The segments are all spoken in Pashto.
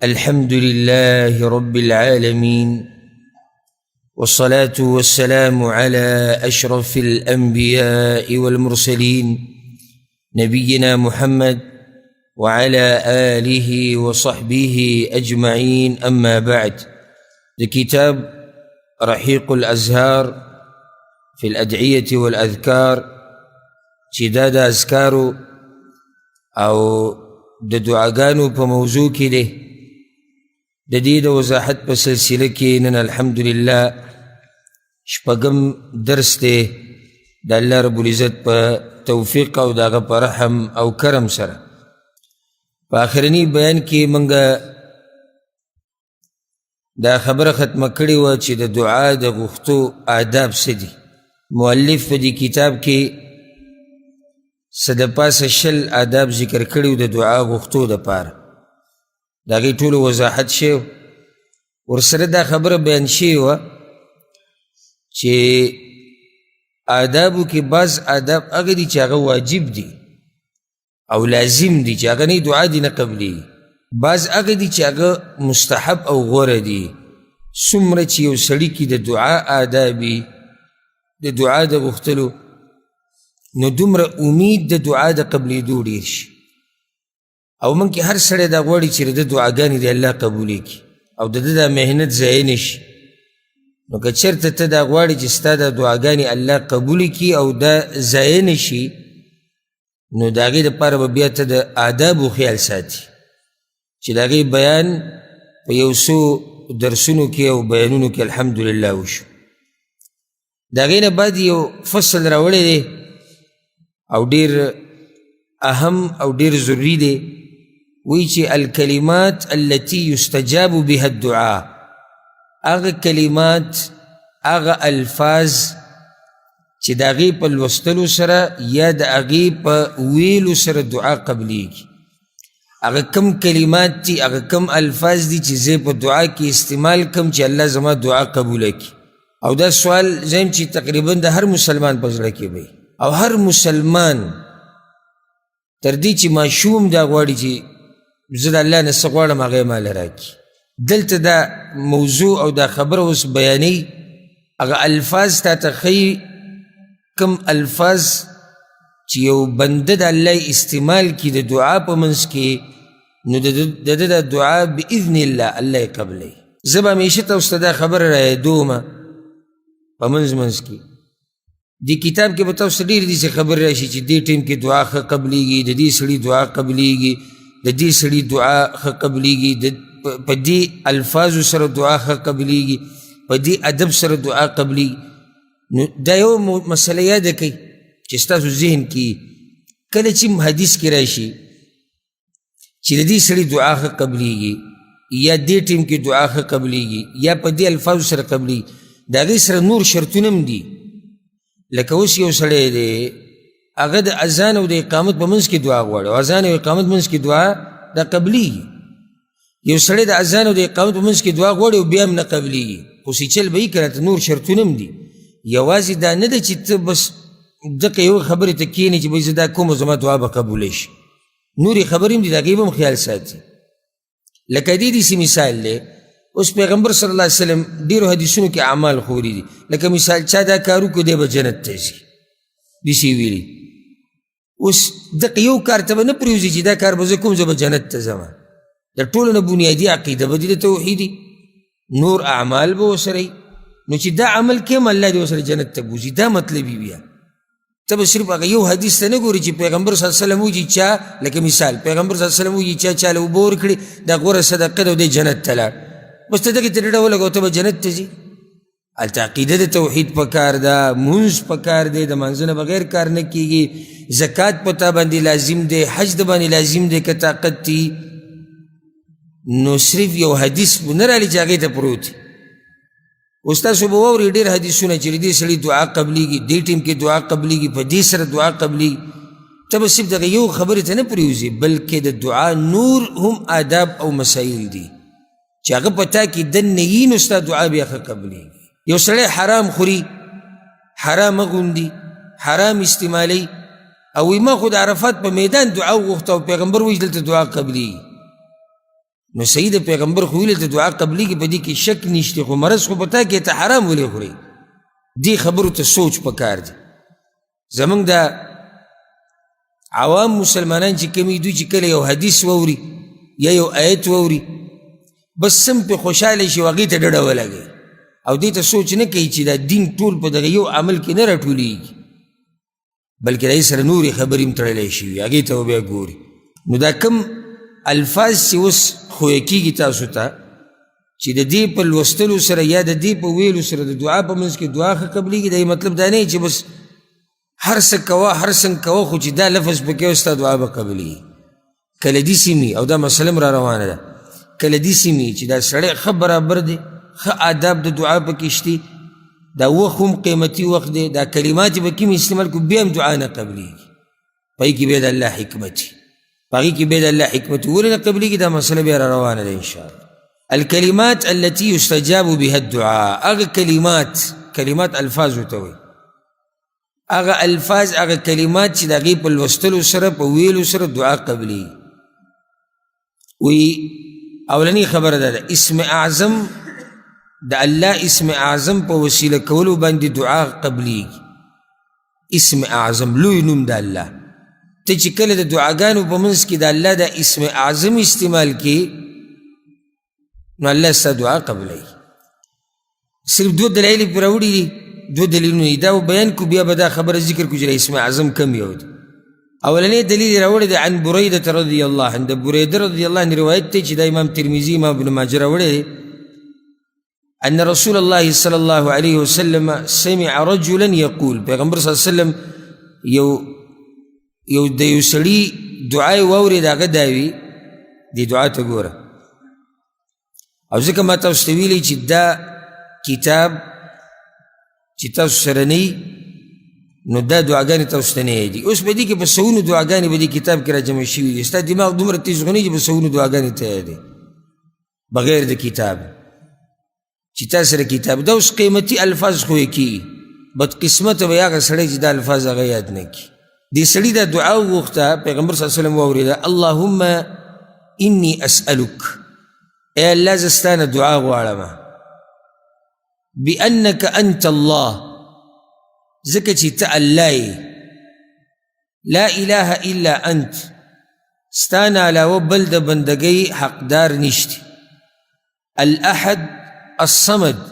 الحمد لله رب العالمين، والصلاة والسلام على أشرف الأنبياء والمرسلين نبينا محمد وعلى آله وصحبه أجمعين. أما بعد، لكتاب رحيق الأزهار في الأدعية والأذكار شداد أذكار أو د دعاګانو په موضوع کې دی. د دې د وضاحت په سلسله کې نن الحمدلله شپږم درس دی د الله رب العزت په توفیق او د هغه په رحم او کرم سره. په آخرني بیان کې موږ دا خبره ختمه کړې وه چې د دعا د غوښتو آداب څه دي. مؤلف په دې کتاب کې څه د پاسه 20 آداب ذکر کړي د دعا غوښتو دپاره. د هغې ټولو وضاحت شوی، ورسره دا خبره بیان شوې وه چې آدابو کې بعض آداب هغه دي چې هغه واجب دي او لازم دي چې هغه نه دعا دي نه قبلي. بعض هغه دي چې هغه مستحب او غوره دي. څومره چې یو سړي کې د دعا آدابي د دعا د غوښتلو نو دومره امید د دعا د قبلېدو ډېر شي. او موږ کې هر سړی دا غواړي چې د دعاګانې د الله قبولې کړي او د ده دا محنت ضایع نه شي. نو که چېرته ته دا غواړې چې ستا دا دعاګانې الله قبولې کړي او دا ضایع نه شي، نو د هغې دپاره به بیا ته د آدابو خیال ساتي چې د هغې بیان په یو څو درسونو کې او بیانونو کې الحمدلله وشو. د هغې نه بعد یو فصل راوړی دی او ډېر اهم او ډېر ضروري دی. وی چې الکلمات التي یستجاب بها الدعاء، هغه کلمات هغه الفاظ چې د هغې په لوستلو سره یا د هغې په ویلو سره دعا قبلیږي. هغه کم کلمات دي، هغه کم الفاظ دي چې زه په دعا کې استعمال کم چې الله زما دعا قبوله کړي. او دا سوال زم چې تقریبا د هر مسلمان په زړه کې وي او هر مسلمان تر دې چې ماشوم دا غواړي چې زه د الله نه څه غواړم هغه یې ماله راکړي. دلته دا موضوع او دا خبره اوس بیانوي، هغه الفاظ تا ته ښیي کم الفاظ چې یو بنده د الله استعمال کړي د دعا په منځ کې، نو د ده دا دعا باذن الله الله یې قبلوي. زه به همیشه تاسو ته دا خبره رایادومه په منځ کې. دی کتاب کې به تاسو ډېر داسې خبرې راشي چې دې ټیم کې دعا ښه قبلیږي، د دې سړي دعا قبلیږي، د دې سړي دعا ښه قبلیږي، په دې الفاظو سره دعا ښه قبلیږي، په دې ادب سره دعا قبلیږي. نو دا یو مسله یاده کوئ چې ستاسو ذهن کې کله چې حدیث کې راشي چې د دې سړي دعا ښه قبلیږي یا دې ټیم کې دعا ښه قبلیږي یا په دې الفاظو سره قبلیږي، د هغې سره نور شرطونه هم دي. لکه اوس یو سړی دی هغه د اذان او د اقامت په منځ کې دعا غواړي او اذان او اقامت منځ کې دعا دا قبلیږي. یو سړی د اذان او د اقامت په منځ کې دعا غواړي او بیا هم نه قبلیږي، خو سیچل به یې که راته نور شرطونه هم دي. یوازې دا نه ده چې ته بس دقه یو خبرې ته کښېنې چې بهی زه دا کوم زما دعا به قبولی شي. نورې خبرې هم دي، د هغې به هم خیال ساتي. لکه دې داسې مثال دی، اوس پیغمبر صلی الله علیه وسلم ډېرو حدیثونو کې اعمال خوري دي. لکه مثال چا دا کار وکړو دی به جنت ته ځي، داسې ویلي. اوس دقه یو کار ته به نه پرېوځي چې دا کار به زه کوم زه به جنت ته ځم. د ټولو نه بنیادي عقیده به دې د توحیدي، نور اعمال به ورسره وي. نو چې دا عمل کوم الله دې ورسره جنت ته بوځي، دا مطلب یې بیا. ته به صرف هغه یو حدیث ته نه ګورې چې پیغمبر صلی الله علیه وسلم وایي چې چا، لکه مثال پیغمبر صلی الله علیه وسلم وایي چا چاله اوبه ورکړي دا غوره صدقه ده او دی جنت ته لاړ، بس ته دغې ته ډډه ولګوه ته به جنت ته ځي. هلته عقیده د توحید پکار ده، مونځ پکار دی، د مانځه نه بغیر کار نه کېږي، زکات په تا باندې لازم دی، حج د باندې لازم دی که طاقت دي. نو صرف یو حدیث نه رالي چې هغې ته پروت. اوس تاسو به واورئ ډېر حدیثونه چې د دې سړي دعا قبلیږي، دې ټیم کې دعا قبلیږي، په دې سره دعا قبلیږي. ته به صرف دغه یو خبرې ته نه پرېوځي، بلکې د دعا نور هم آداب او مسایل دي چې هغه په تا کې دننه یي، نو ستا دعا بیا ښه قبلیږي. یو سړی حرام خوري، حرام اغوندي، حرام استعمالي، او ما خود عرفات په میدان دعا وغوښته او پیغمبر وایي دلته دعا قبلیږي. نو سید پیغمبر خو ویل ته دعا قبلیږي په دې کې شک نشته خو مرض خو پتا کې ته حرام ولې خوري دې خبرو ته سوچ پکار دی زمونږ د عوام مسلمانان چې کوم دوی چې کله یو حدیث واوري یا یو آیت واوري بس سم په خوشاله شي هغې ته ډډه ولګوي او دې ته سوچ نه کوي چې دا دین ټول په دغه یو عمل کې نه راټولېږي بلکې د هغې سره نورې خبرې هم تړلی شوي هغې ته بیا ګوري نو دا کم الفاظ چې اوس خویه کېږي تاسو ته چې د دې په لوستلو سره یا د دې په ویلو سره د دعا په منځ کې دعا ښه قبلېږي دا مطلب دا نه چې بس هر څه کوه هر څنګه کوه خو چې دا لفظ پکې اوس ستا دعا به قبلېږي کله داسې مي او دا مسله هم را روانه ده کله داسې مي چې دا سړی ښه برابر دی ښه آداب د دعا پکې شتي دا وخت هم قیمتي وخت دی دا کلمات به کوم استعمال کړو بیا هم دعا نه قبلېږي په هغې کې بیا د الله حکمت وي په هغې کې بیا د الله حکمت ولې نه قبلېږي دا مسله بیا را روانه ده انشاءالله الکلمات التي يستجاب بها الدعاء هغه کلمات الفاظ ورته وایي هغه الفاظ هغه کلمات چې د هغې په لوستلو سره په ویلو سره دعا قبلېږي وی اولنی خبره ده اسم اعظم د الله اسم اعظم په وسیله کولو باندې دعا قبلېږي اسم اعظم لوی نوم د الله ته چې کله د دعاګانو په منځ کې د الله د اسم اعظم استعمال کې نو الله ستا دعا قبلوي صرف دو دلایل پرې راوړي دي دو دلیلونه دي دا بیان کو بیا به دا خبره ذکر کو چې اسم اعظم کم یو دی اولنی دلیل راوړی دی عن بریده رضی الله عنه د بریده رضی الله عنه روایت دی چې دا امام ترمذي امام ابن ماجه راوړی ان رسول الله صلی الله علیه وسلم سمع رجلا یقول پیغمبر صلی الله علیه وسلم یو د یو سړي دعا یې واورېد هغه دا وي دې دعا ته ګوره او ځکه ما تاسو ته ویلي چې دا کتاب چې تاسو سره نه نو دا دعاګانې تاسو ته نه دي اوس په دې کې په سوونو دعاګانې به دې کتاب کې را جمع شوي دي ستا دماغ دومره تیز خو نه چې په سوونو دعاګانې ته دی بغیر د کتاب چې تا سره کتاب دا اوس قیمتي الفاظ خو یې کېږي بدقسمته به هغه سړی چې دا الفاظ هغه یاد نه کړي دې سړي دا دعا وغوښته پیغمبر صلی الله علیه وسلم واورېده اللهم انی اسألک اے اللہ زستانا دعا غوارما بأنک انت اللہ زکچی تا اللہ لا الہ الا انت ستانا علاوہ بلد بندگی حقدار نشتی الاحد الصمد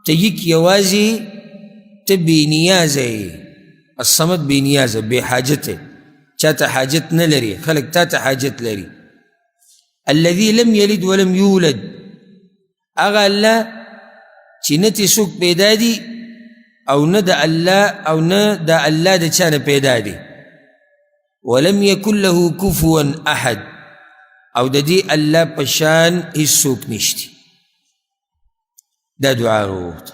تیک یوازی تبی نیازے الصمد بی نیازہ بی حاجت چاہتا حاجت نہ لری خلق تاتا حاجت لری الذي لم يلد ولم يولد اغا الله چې نتی سوک پیدا دی او نه د الله او نه د الله د چانه پیدا دی ولم يكن له كفوا احد او د دې الله په شان هیڅوک نشتی دا دعا وروت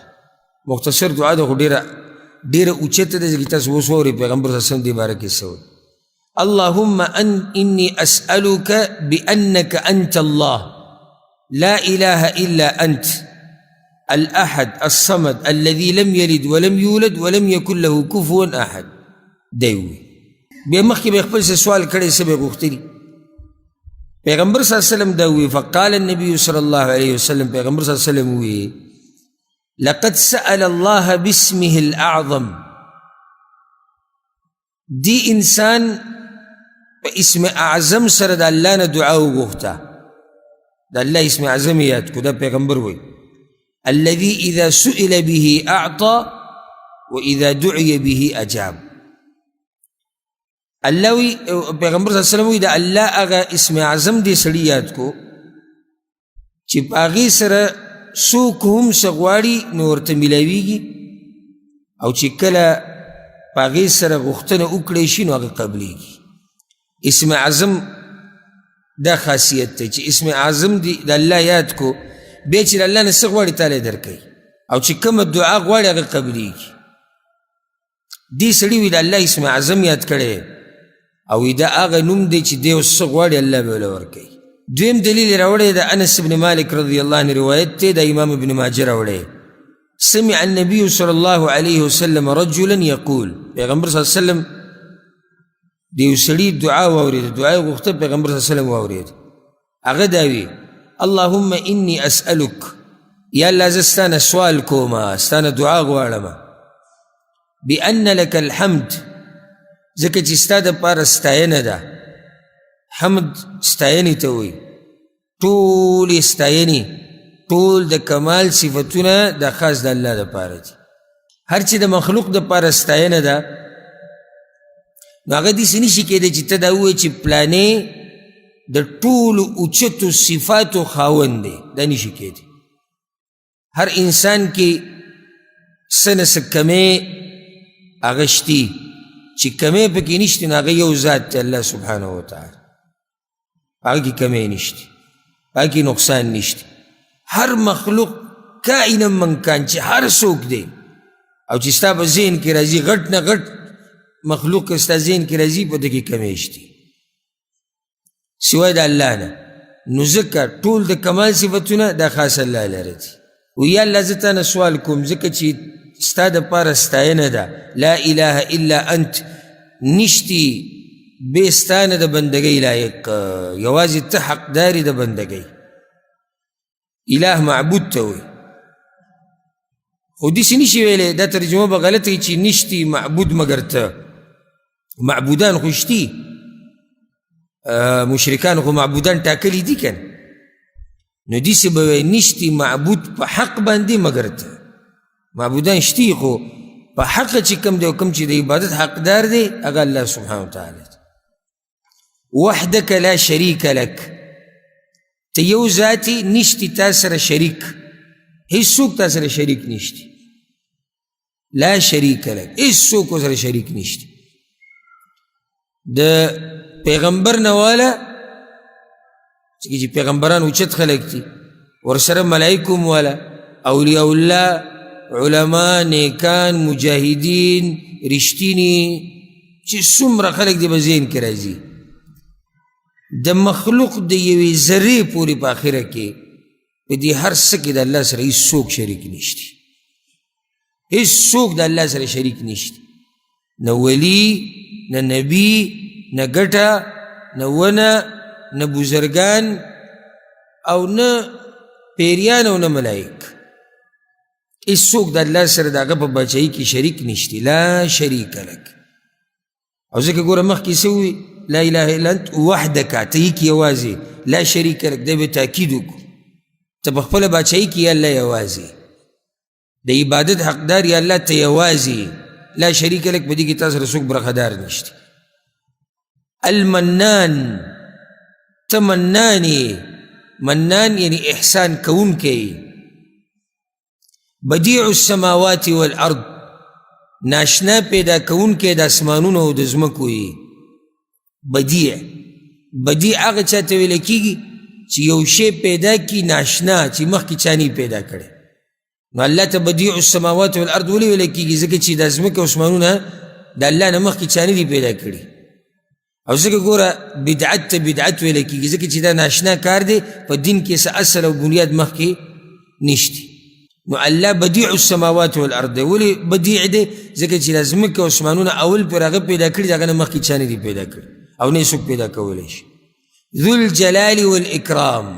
مختصر دعا ده خو ډیره اوچته ده چې تاسو اوس واورئ پیغمبر صلی الله علیه وسلم دې باره کې څه وایي اللهم إني أسألك بأنك أنت الله لا إله إلا أنت الأحد الصمد الذي لم يلد ولم يولد ولم يكن له كفوا أحد دیوی بیا مخکې به خپل سوال کړی څه به غوښتي پیغمبر صلی الله علیه وسلم دوی فقال النبي صلی الله علیه وسلم پیغمبر صلی الله علیه وسلم وی لقد سأل الله باسمه الأعظم دی انسان اسم اعظم سره د الله نه دعا وغوښته د الله اسم اعظم یاد کو دا پیغمبر وی الذي اذا سئل به اعطى واذا دعي به اجاب الله وی پیغمبر صلی الله علیه وسلم وی د الله هغه اسم اعظم دی سړي یاد کو چې په هغې سره څوک هم څه غواړي نو ورته میلاویږي او چې کله په هغې سره غوښتنه وکړی شي نو هغه قبلیږي اسم اعظم دا خاصیت دی چې اسم اعظم دی د الله یاد کو بیا چې د الله نه څه غواړي تالی درکوي او چې کومه دعا غواړي هغه قبلیږي دې سړي وي د الله اسم اعظم یاد کړی او وي دا هغه نوم دی چې دی اوس څه غواړي الله به له ورکوي دویم دلیل راوړی د انس بن مالک رضی الله عنه روایت دی د امام ابن ماجه راوړی سمع النبي صلى الله عليه وسلم رجلا يقول پیغمبر صلی الله علیه وسلم دیو سړي دعا واورېده دعا یې غوښته پیغمبر صلی الله علیه وسلم واورېد هغه دا وي اللهم انی اسألک یا الله زه ستانه سوال کومه ستانه دعا غواړمه بأن لك الحمد ځکه چې ستا دپاره ستاینه ده حمد ستاینې ته وایي ټولې ستاینې ټول د کمال صفتونه دا خاص د الله دپاره دي هر چې د مخلوق دپاره ستاینه ده نو هغه داسې نشي کېدی چې ته دا ووایې چې پلانې د ټولو اوچتو صفاتو خاوند دی دا نشي کېدی هر انسان کې څه نه څه کمې هغه شتي چې کمې پکې نشتي نو هغه یو ذات دی الله سبحانه وتعالی هغه کې کمې نشتي هغه کې نقصان نشتي هر مخلوق کائنا من کان چې هر څوک دی او چې ستا په ذهن کې راځي غټ نه غټ مخلوق که ستا ذهن کې راځي په ده کې کمې شتي سوای د الله نه نو ځکه ټول د کمال صفتونه دا خاص الله لره دي ویا الله زه تا نه سوال کوم ځکه چې ستا دپاره ستاینه ده لا اله الا انت نشتی بې ستا نه د بندګۍ لایق یوازې ته حقداري د بندګۍ اله معبود ته وایي خو داسې نشي ویلی دا ترجمه به غلطه وي چې نشتی معبود مګر ته معبودان خو شتي مشرکان خو معبودان ټاکلي دي که نو داسې به وایي نشتی معبود په حق باندې مګر ته معبودان شتي خو په حق چې کم دی او کم چې د عبادت حقدار دی هغه الله سبحانه وتعالی وحدك لا شريك لك ته یو ذاتي نشتی تا سره شریک هیڅوک تا سره شریک نشتی لا شریک لك هیڅوک سره شریک نشتی د پیغمبر نه والا چې پیغمبران اوچت خلک دي ورسره ملائکه والا اولیاء الله علما نیکان مجاهدین رښتینی چې څومره خلک دي په ذهن کې راځي د مخلوق د یوې ذرې پورې په آخره کې په دې هر څه کې د الله سره هیڅوک شریک نشتی هیڅوک د الله سره شریک نشتی نه ولی نه نبی نه ګټه نه ونه نه بزرگان او نه پیریان او نه ملائک هیڅوک د الله سره د هغه په بچایي کې شریک نشتی لا شریک لک او ځکه ګوره مخکې څه ووي لا اله الا انت وحدک ته یې کې یوازې لا شریک لک دی به تاکید وکړو ته په خپله بادشاهي کې یا الله یوازې د عبادت حقدار یا الله ته یوازې لا شریک لک په دې کې تا سره څوک برخدار نشته المنان ته منان یې منان یعنی احسان کوونکی بدیع السماوات والارض ناشنا پیدا کوونکی د اسمانونو او د ځمکو یې بدیع هغه چا ته ویلی کېږي چې یو شی پیدا کی ناشنا چې مخکې چا نه پیدا کړی نو الله ته بدیع السماوات والارض ولې ویلی کېږي ځکه چې د ځمکې او اسمانونه د الله نه مخکې چا نه دي پیدا کړي او ځکه ګوره بدعت ته بدعت ویلی کېږي ځکه چې دا ناشنا کار دی په دین کې څه اصل او بنیاد مخکې نشتی نو الله بدیع السماوات والارض دی ولې بدیع دی ځکه چې د ځمکې او اسمانونه اول پرې هغه پیدا کړي د هغه نه مخکې چا نه دي پیدا کړي او نه څوک پیدا کولی شي ذو الجلال والاکرام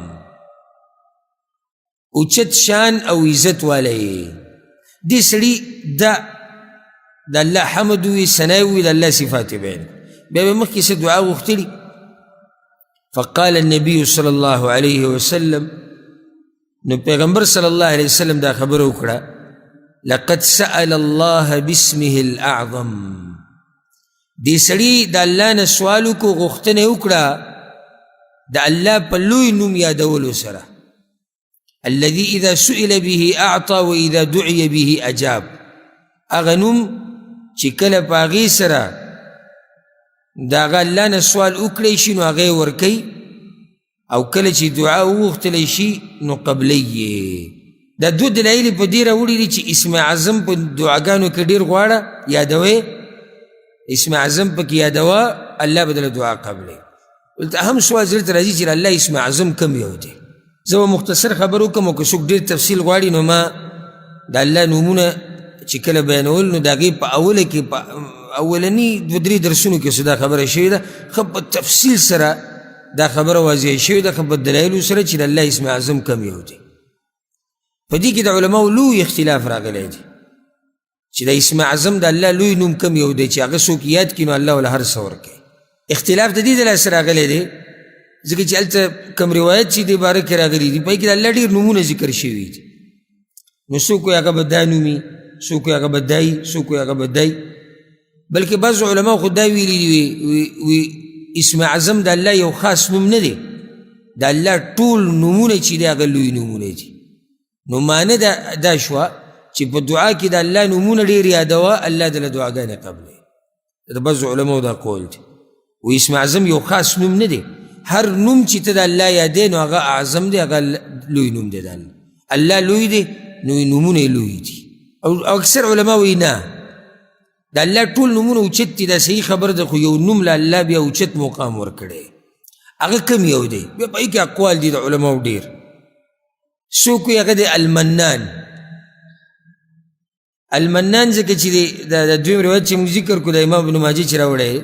اوچت شان او عزت والی دې سړي د الله حمد وي ثنا وي د الله صفات بیان بیا به مخکې څه دعا غوښتلي فقال النبي صلی الله علیه وسلم نو پیغمبر صلی الله علیه وسلم دا خبره وکړه لقد سأل الله باسمه الاعظم دې سړي د الله نه سوال وکړو غوښتنه وکړه د الله په لوی نوم یادولو سره الذي اذا سئل به اعطى واذا دعي به اجاب هغه نوم چې کله په هغې سره د هغه الله نه سوال وکړی شي نو هغه یې ورکوي او کله چې دعا وغوښتلی شي نو قبلی یې دا دو دلایل په دې راوړي دي چې اسم اعظم په دعاګانو کې ډېر غواړه یادوئ اسم اعظم پکې یادوه الله به دله دعا قبلی دلته اهم سوال زړه ته راځي چې الله اسم اعظم کم یو دی زه به مختصر خبر وکړم او که څوک ډېر تفصیل غواړي نو ما د الله نومونه چې کله بیانول نو د هغې په اوله کې په اولني 2-3 درسونو کې څه دا خبره شوې ده ښه په تفصیل سره دا خبر واضح شوی ده په دلایلو سره چې د الله اسم اعظم کم یو دی. په دې کې د علماو لوی اختلاف راغلی دی چې د اسم اعظم د الله لوی نوم کم یو دی چې هغه څوک یاد کړي نو الله ورله هر څه ورکوي. اختلاف د دې د لاسه راغلی دی ځکه چې هلته کوم روایت چې دې باره کې راغلي دي په هغې کې د الله ډېر نومونه ذکر شوي دي. نو څوک وایي هغه به دا نومي، څوک وایي هغه به دای، څوک وایي هغه به دای. بلکې بعضو علماو خو دا ویلي دي اسم اعظم د الله یو خاص نوم نه دی، د الله ټول نومونه چې دی هغه لوی نومونه دي. نو معنی دا شوه چې په دعا کې د الله نومونه ډېر یادوه، الله دله دعاګانې قبلوي. د بعضو علماو دا قول دی و اسم اعظم یو خاص نوم نه دی، هر نوم چې ته د الله یادې نو هغه اعظم دی، هغه لوی نوم دی. د الله لوی دی نو نومونه یې لوی دي. او اکثر علما وایي نه، د الله ټول نومونه اوچت دي، دا صحیح خبر ده، خو یو نوم له الله بیا اوچت مقام ورکړی، هغه کم یو دی. بیا په هغې کې اقوال دي د علماو ډېر. څوک وایي هغه دی المنان. المنان ځکه چې د دویم روایت چې موږ ذکر کړو د امام ابن ماجه چې راوړی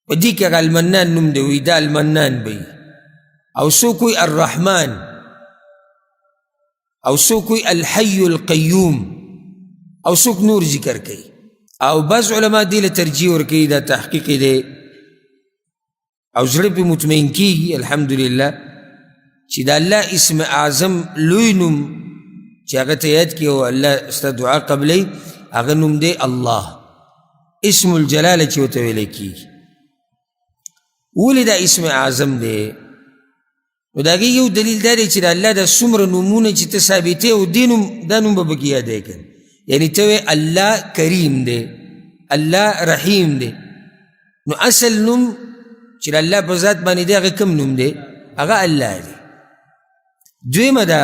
په دې کې هغه المنان نوم دی، وایي دا المنان به. او څوک وایي الرحمن، او څوک وایي الحي القیوم، او څوک نور ذکر کوي. او بعض علما دې له ترجیح ورکوي، دا تحقیق دی او زړه پې مطمئن کېږي الحمدلله چې د الله اسم اعظم لوی نوم چې هغه ته یاد کړي او الله ستا دعا قبلوي هغه نوم دی الله، اسم الجلاله چې ورته ویلی کېږي. ولې دا اسم اعظم دی؟ نو د هغې یو دلیل دا دی چې د الله دا څومره نومونه چې ته ثابتې او دا نوم به پکې یادی کړي. یعنی ته وایې الله کریم دی، الله رحیم دی، نو اصل نوم چې د الله په ذات باندې دی هغه کوم نوم دی؟ هغه الله دی. دویمه ده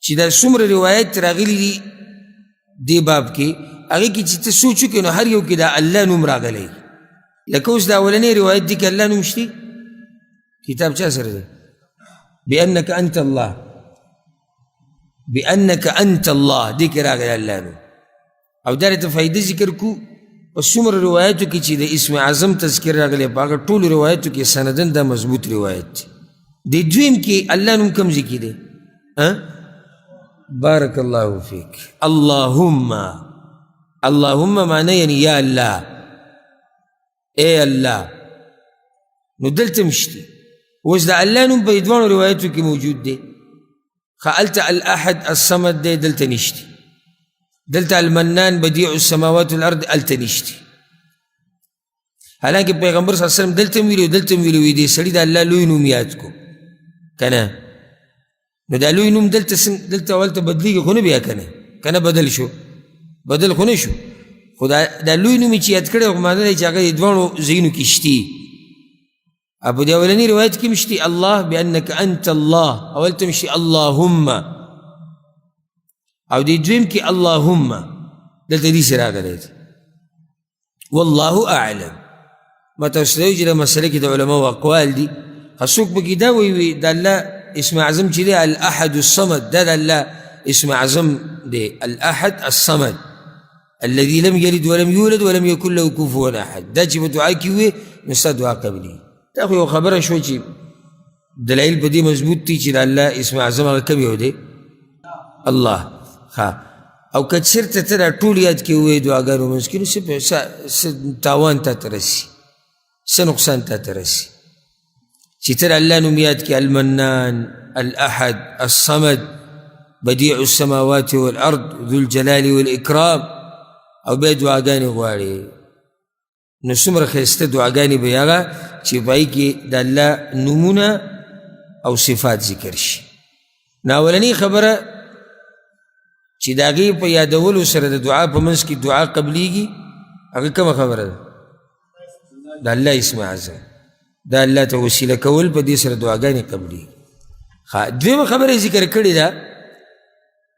چې دا څومره روایت راغلي دي دې باب کې، هغې کې چې ته سوچ وکړې نو هر یو کې دا الله نوم راغلی. لکه اوس دا اولنی روایت دی که الله نوم شته کتاب چا سره دی؟ بأنک انت الله، بأنک انت الله دې کې راغلی الله نوم. او دا ته فایده ذکر کو په څومره روایتو کې چې د اسم اعظم تذکر راغلی په هغه ټولو روایتو کې سندن دا مضبوط روایت دی. د دویم کې الله نوم کوم ځای کې دی؟ بارک الله فیک. اللهم، اللهم معنی یعنی یا الله، اے الله. نو دلته مشته اوس د الله نوم په دوانو روایتو کې موجود دی. هلته الاحد الصمد دی، دلته نشته. دلته المنان بدیع السماوات والارض، هلته نشته. حالانکه پیغمبر صلی الله علیه وسلم دلته ویلي دلته ویلي دی سړي د الله لوی نوم یاد کو که نه. نو دا لوی نوم دلته اولته بدلیږي خو نه بیا که نه بدل شو، بدل خو نه شو، خو دا لوی نوم چې یاد کړی خو معنی دی چې هغه د دواړو ځایونو کې شتي. په دې اولني روایت کې مشتي الله بأنک انت الله، اولته مشتي اللهم، او دې دویم کې اللهم دلته دې سره راغلی دی. والله اعلم. ما تاسو ته وایي چې د مسله کې د علماو اقوال دي. څوک پکې دا وایي د الله اسم اعظم چې دی الاحد الصمد، دا د الله اسم اعظم دی، الاحد الصمد الذي لم يلد ولم يولد ولم يكن له كفوا احد. دا چې په دعا کې وي نو ستا دعا قبلي. دا خو یو خبره شو چې دلایل په دې مضبوط دي چې د الله اسم اعظم هغه کوم یو دی؟ الله. او که چېرته ته دا ټول یاد کې ووایې دعاګانو منځ کې نو څه تاوان تا ته رسي، څه نقصان تا ته رسي چې ته د الله نوم یاد کې المنان، الاحد، الصمد، بدیع السماوات والارض، ذو الجلال والاکرام، او بیا دعاګانې غواړې. نو څومره ښایسته دعاګانې به هغه چې په هغې کې د الله نومونه او صفات ذکر شي. نو اولنۍ خبره چې د هغې په یادولو سره د دعا په منځ کې دعا قبلیږي هغه کومه خبره ده؟ د الله اسم اعظم، دا الله ته وسیله کول په دې سره دعاګانې قبلیږي. دویمه خبره ذکر کړې ده،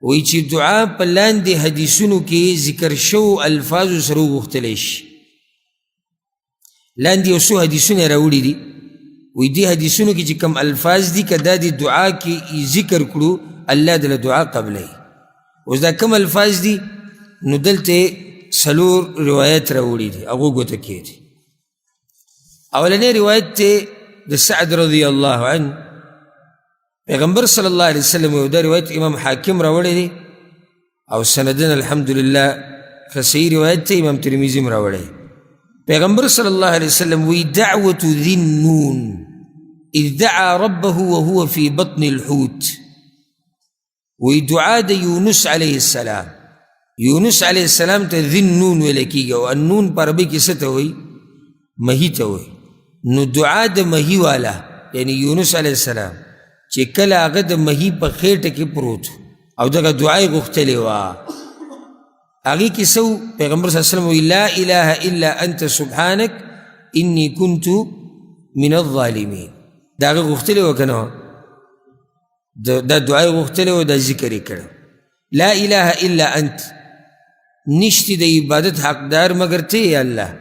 وایي چې دعا په لاندې حدیثونو کې ذکر شوو الفاظو سره وغوښتلی شي. لاندې یو څو حدیثونه راوړي دي، وایي دې حدیثونو کې چې کوم الفاظ دي که دا د دعا کې ذکر کړو الله دله دعا قبلوي. اوس دا کوم الفاظ دي؟ نو دلته څلور روایت راوړي دي، هغو ګوته کې دي. اولنی روایت تے د سعد رضی اللہ عنہ پیغمبر صلی اللہ علیہ وسلم دا روایت امام حاکم راوڑے دی او سندن الحمدللہ خصحیح روایت تے امام ترمذی راوڑے پیغمبر صلی اللہ علیہ وسلم وی دعوت ذی النون اذ دعا ربه وهو في بطن الحوت وی دعا دا یونس علیہ السلام یونس علیہ السلام تا ذی النون ولکی گا والنون پر عربی کسی تا ہوئی مہی تا ہوئی نو دعا دا مہی والا یعنی یونس علیہ السلام چی کل آغا دا مہی پا خیٹ کی پروت او دا دعای غختلی وا آگی کسو پیغمبر صلی اللہ علیہ وسلم وی لا الہ الا انت سبحانک انی کنتو من الظالمین دا آگا غختلی وا کنو دا دعای غختلی وا دا ذکری کرو لا الہ الا انت نشتی دا عبادت حقدار مگر تے یا اللہ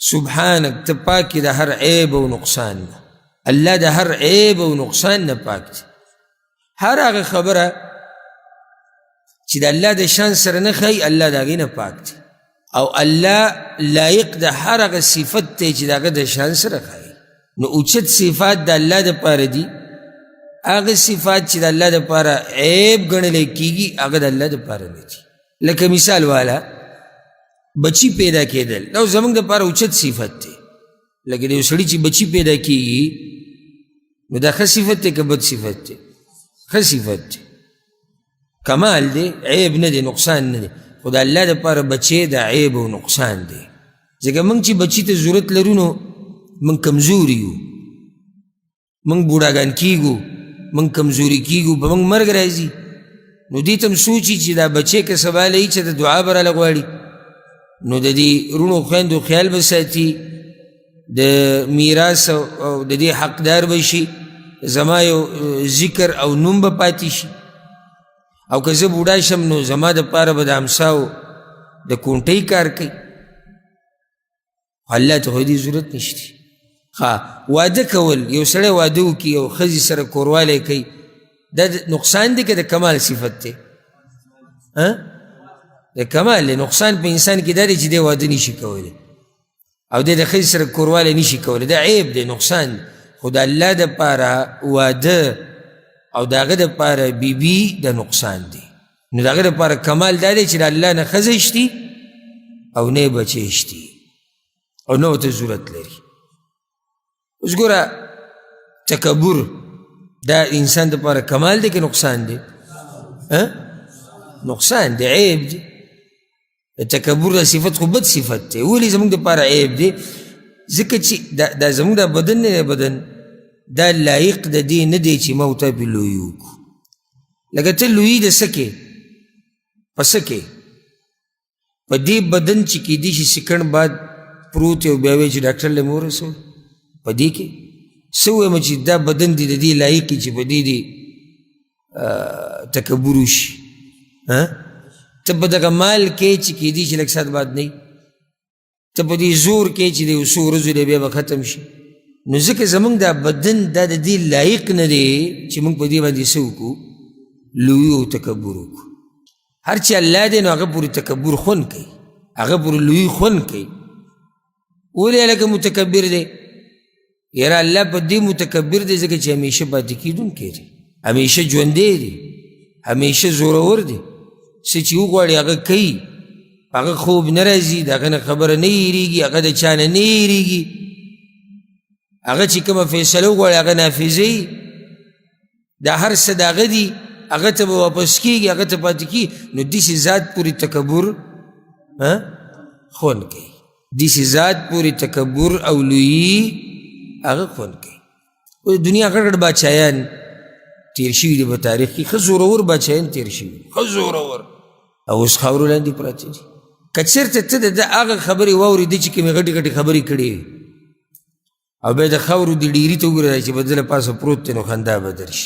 سبحانک تا پاکی دا ہر عیب و نقصان اللہ دا ہر عیب و نقصان نا پاک تے ہر آگا خبرہ چی دا اللہ دا شان سر نخی اللہ دا گی نا پاک تے او اللہ لائق دا ہر آگا صفت تے چی دا آگا دا شان سر خی نو اوچت صفات دا اللہ دا پار دی آگا صفات چی دا اللہ دا پارا عیب گنلے کی گی آگا دا اللہ دا پارا نہیں تھی لکہ مثال والا بچی پیدا کی دل نو زمان دا پارا اچت صفت تے لیکن دیو سڑی چی بچی پیدا کی گی نو دا خس صفت تے کہ بد صفت تے خس صفت تے کمال دے عیب نہ دے نقصان نہ دے خدا اللہ دا پارا بچے دا عیب و نقصان دے زکر منگ چی بچی تے ضرورت لرونو منگ کمزوریو منگ بوڑاگان کیگو منگ کمزوری کیگو با منگ مرگ رازی نو دیتم سوچی چی دا بچے کے سوال ای چی دا دعا برا لگواری نو دا دی رونو خویندو خیال بساتی دا میراث او دا دی حقدار بشی زمایو ذکر او نوم بپاتی شی او کسی بوڑا شم نو زما دا پارا با دا امساو دا کونٹی کار کئی اللہ تا خودی ضرورت نشتی وعدہ کول یو سڑے وعدو کی یو خزی سر کوروالے کئی دا نقصان دے کہ دا کمال صفت تے دا کمال دے نقصان پہ انسان کی دا دے چی دے وعدہ نیشی کولے او دے دا خیل سر کوروالے نیشی کولے دا عیب دے نقصان دے خدا اللہ دا پارا وعدہ او دا غد پارا بی بی دا نقصان دے نو دا غد پارا کمال دا دے چی دا اللہ نا خزشتی او نے بچیشتی او نو تا ضرورت لری اس گورا تکبر دا انسان دا پارا کمال دے کہ نقصان دے نقصان دے عیب دے تکبر دا صفت خو بد صفت دے اولی زمان دا پارا عیب دے ذکر چی دا زمان دا بدن نے بدن دا لائق دا دی ندے چی موتا پی لویو کو لگا تا لوی دا سکے پسکے پا دی بدن چی کی دی چی سکن بعد پروتے و بیاوے چی ڈاکٹر لے مورا سو پا دی کے سوئے مچی دا بدن دی دی لائقی چی پا دی تکبروش تب دا مال کے چی کی دی چی لگ ساتھ بات نہیں تب دی زور کے چی دی سو رزو لے بیا ختم شی نو ذکر زمان دا بدن دا دی لائق ندے چی منگ پا دی باندی سو کو لویو تکبرو کو ہر چی اللہ دے نو آگا پوری تکبر خون کئی آگا پوری لوی خون کئی اولی علاقہ متکبر دے یرا اللہ پا دی متکبر دے ذکر چی ہمیشہ باتی کی دن کے دے ہمیشہ جوندے دے ہمیشہ زورور دے سچیو گواری آگا کئی آگا خوب نرازی دا آگا خبر نہیں ریگی آگا دا چانا نہیں ریگی آگا چی کم فیصلو گواری آگا نافذی دا ہر صد آگا دی آگا تا واپس کی گی آگا تا پاتی کی نو دیسی ذات پوری تکبر خون کئی دیسی ذات پوری تکبر اولوی آگا خون کئی دنیا کڑکڑ باچایان تیر شوی دی بتاریخ کی خزورور باچایان تیر شوی خزورور او اس خاورو لاندی پراتی دی کچر تتا دا آگا خبری واوری دی چکی میں غٹی غٹی خبری کڑی او بید خاورو دی ڈیری تو گره چی بدل پاسا پروت تینو خندا بدرش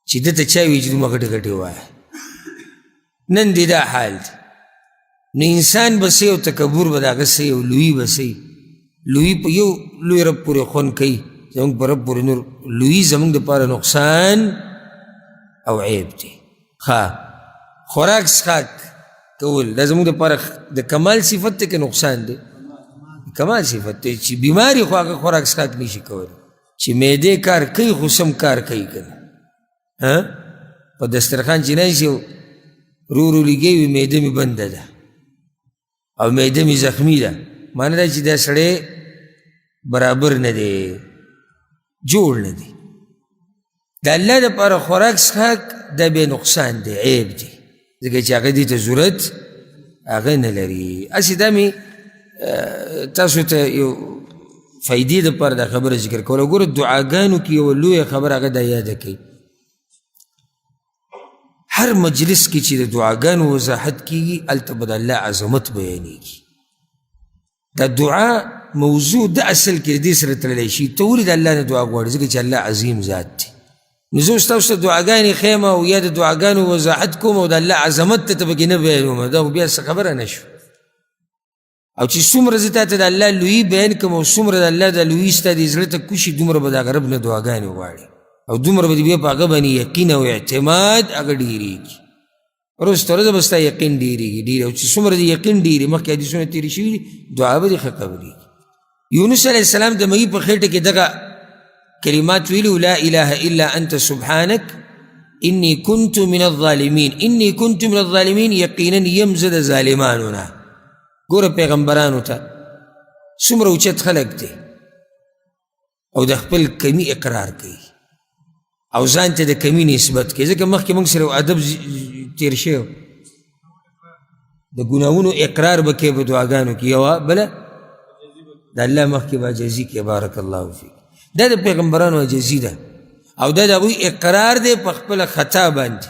چی دتا چاوی چی دو ما غٹی غٹی وائی نن دی دا حال دی نو انسان بسی و تکبر بدا غسی و لوی بسی لوی پا یو لوی رب پوری خون کئی زمان پا رب پوری نور لوی زمان دا پارا نقصان او عیب دی خوراک سخاک کول دا زمان دا پارا دا کمال صفت تے کہ نقصان دی کمال صفت دی چې بیماری خو هغه خوراک څښاک نشي کولی چې معدې کار کوي خو سم کار کوي کنه په دسترخوان چې ناست یو رو رو لګوي وي معده مې بنده ده او معده مې زخمي ده معنی دا چې دا سړی برابر نه دی جوړ نه دی د الله دپاره خوراک څښاک دا بې نقصان دی عیب دی ځکه چې هغه دې ته ضرورت هغه نه لري هسې دا مې تاسو ته یو فایدې دپاره دا خبره ذکر کوله ګوره دعاګانو کې یوه لویه خبره هغه دا یاده کوي هر مجلس کې چې د دعاګانو وضاحت کېږي هلته به د الله عظمت بیانېږي دا دعا موضوع د اصل کې دې سره تړلی شي ته ولې د الله نه دعا غواړې ځکه چې الله عظیم ذات دی نو زه اوس تاسو ته دعاګانې ښیم او یا د دعاګانو وضاحت کوم او د الله عظمت ته پکې نه بیانوم دا خو بیا څه خبره نه شو او چې څومره زه تا ته د الله لویي بیان کړم او څومره د الله د لویي ستا دې زړه ته کوشي دومره به د هغه رب نه دعاګانې غواړې او دومره به دې بیا په هغه باندې یقین او اعتماد هغه ډېرېږي ورځ تر ورځه به ستا یقین ډېرېږي ډېر او چې څومره دې یقین ډېرې مخکې حدیثونه تېرې شوي دي دعا به دې ښه قبلېږي یونس علیه السلام د مږي په خېټه کې دغه کلمات ویلو لا اله الا انت سبحانک انی کنت من الظالمین انی کنت من الظالمین یقینا یم زه د ظالمانو نه ګوره پیغمبرانو ته څومره اوچت خلک دی او د خپل کمی اقرار کوي او ځان ته د کمی نسبت کوي ځکه مخکې موږ سره ادب تېر شوی د ګناهونو اقرار به کوې په دعاګانو کې یوه بله د الله مخکې به عاجزي کوي بارک الله فیک دا د پیغمبرانو عاجزي ده او دا د هغوی اقرار دی په خپله خطا باندې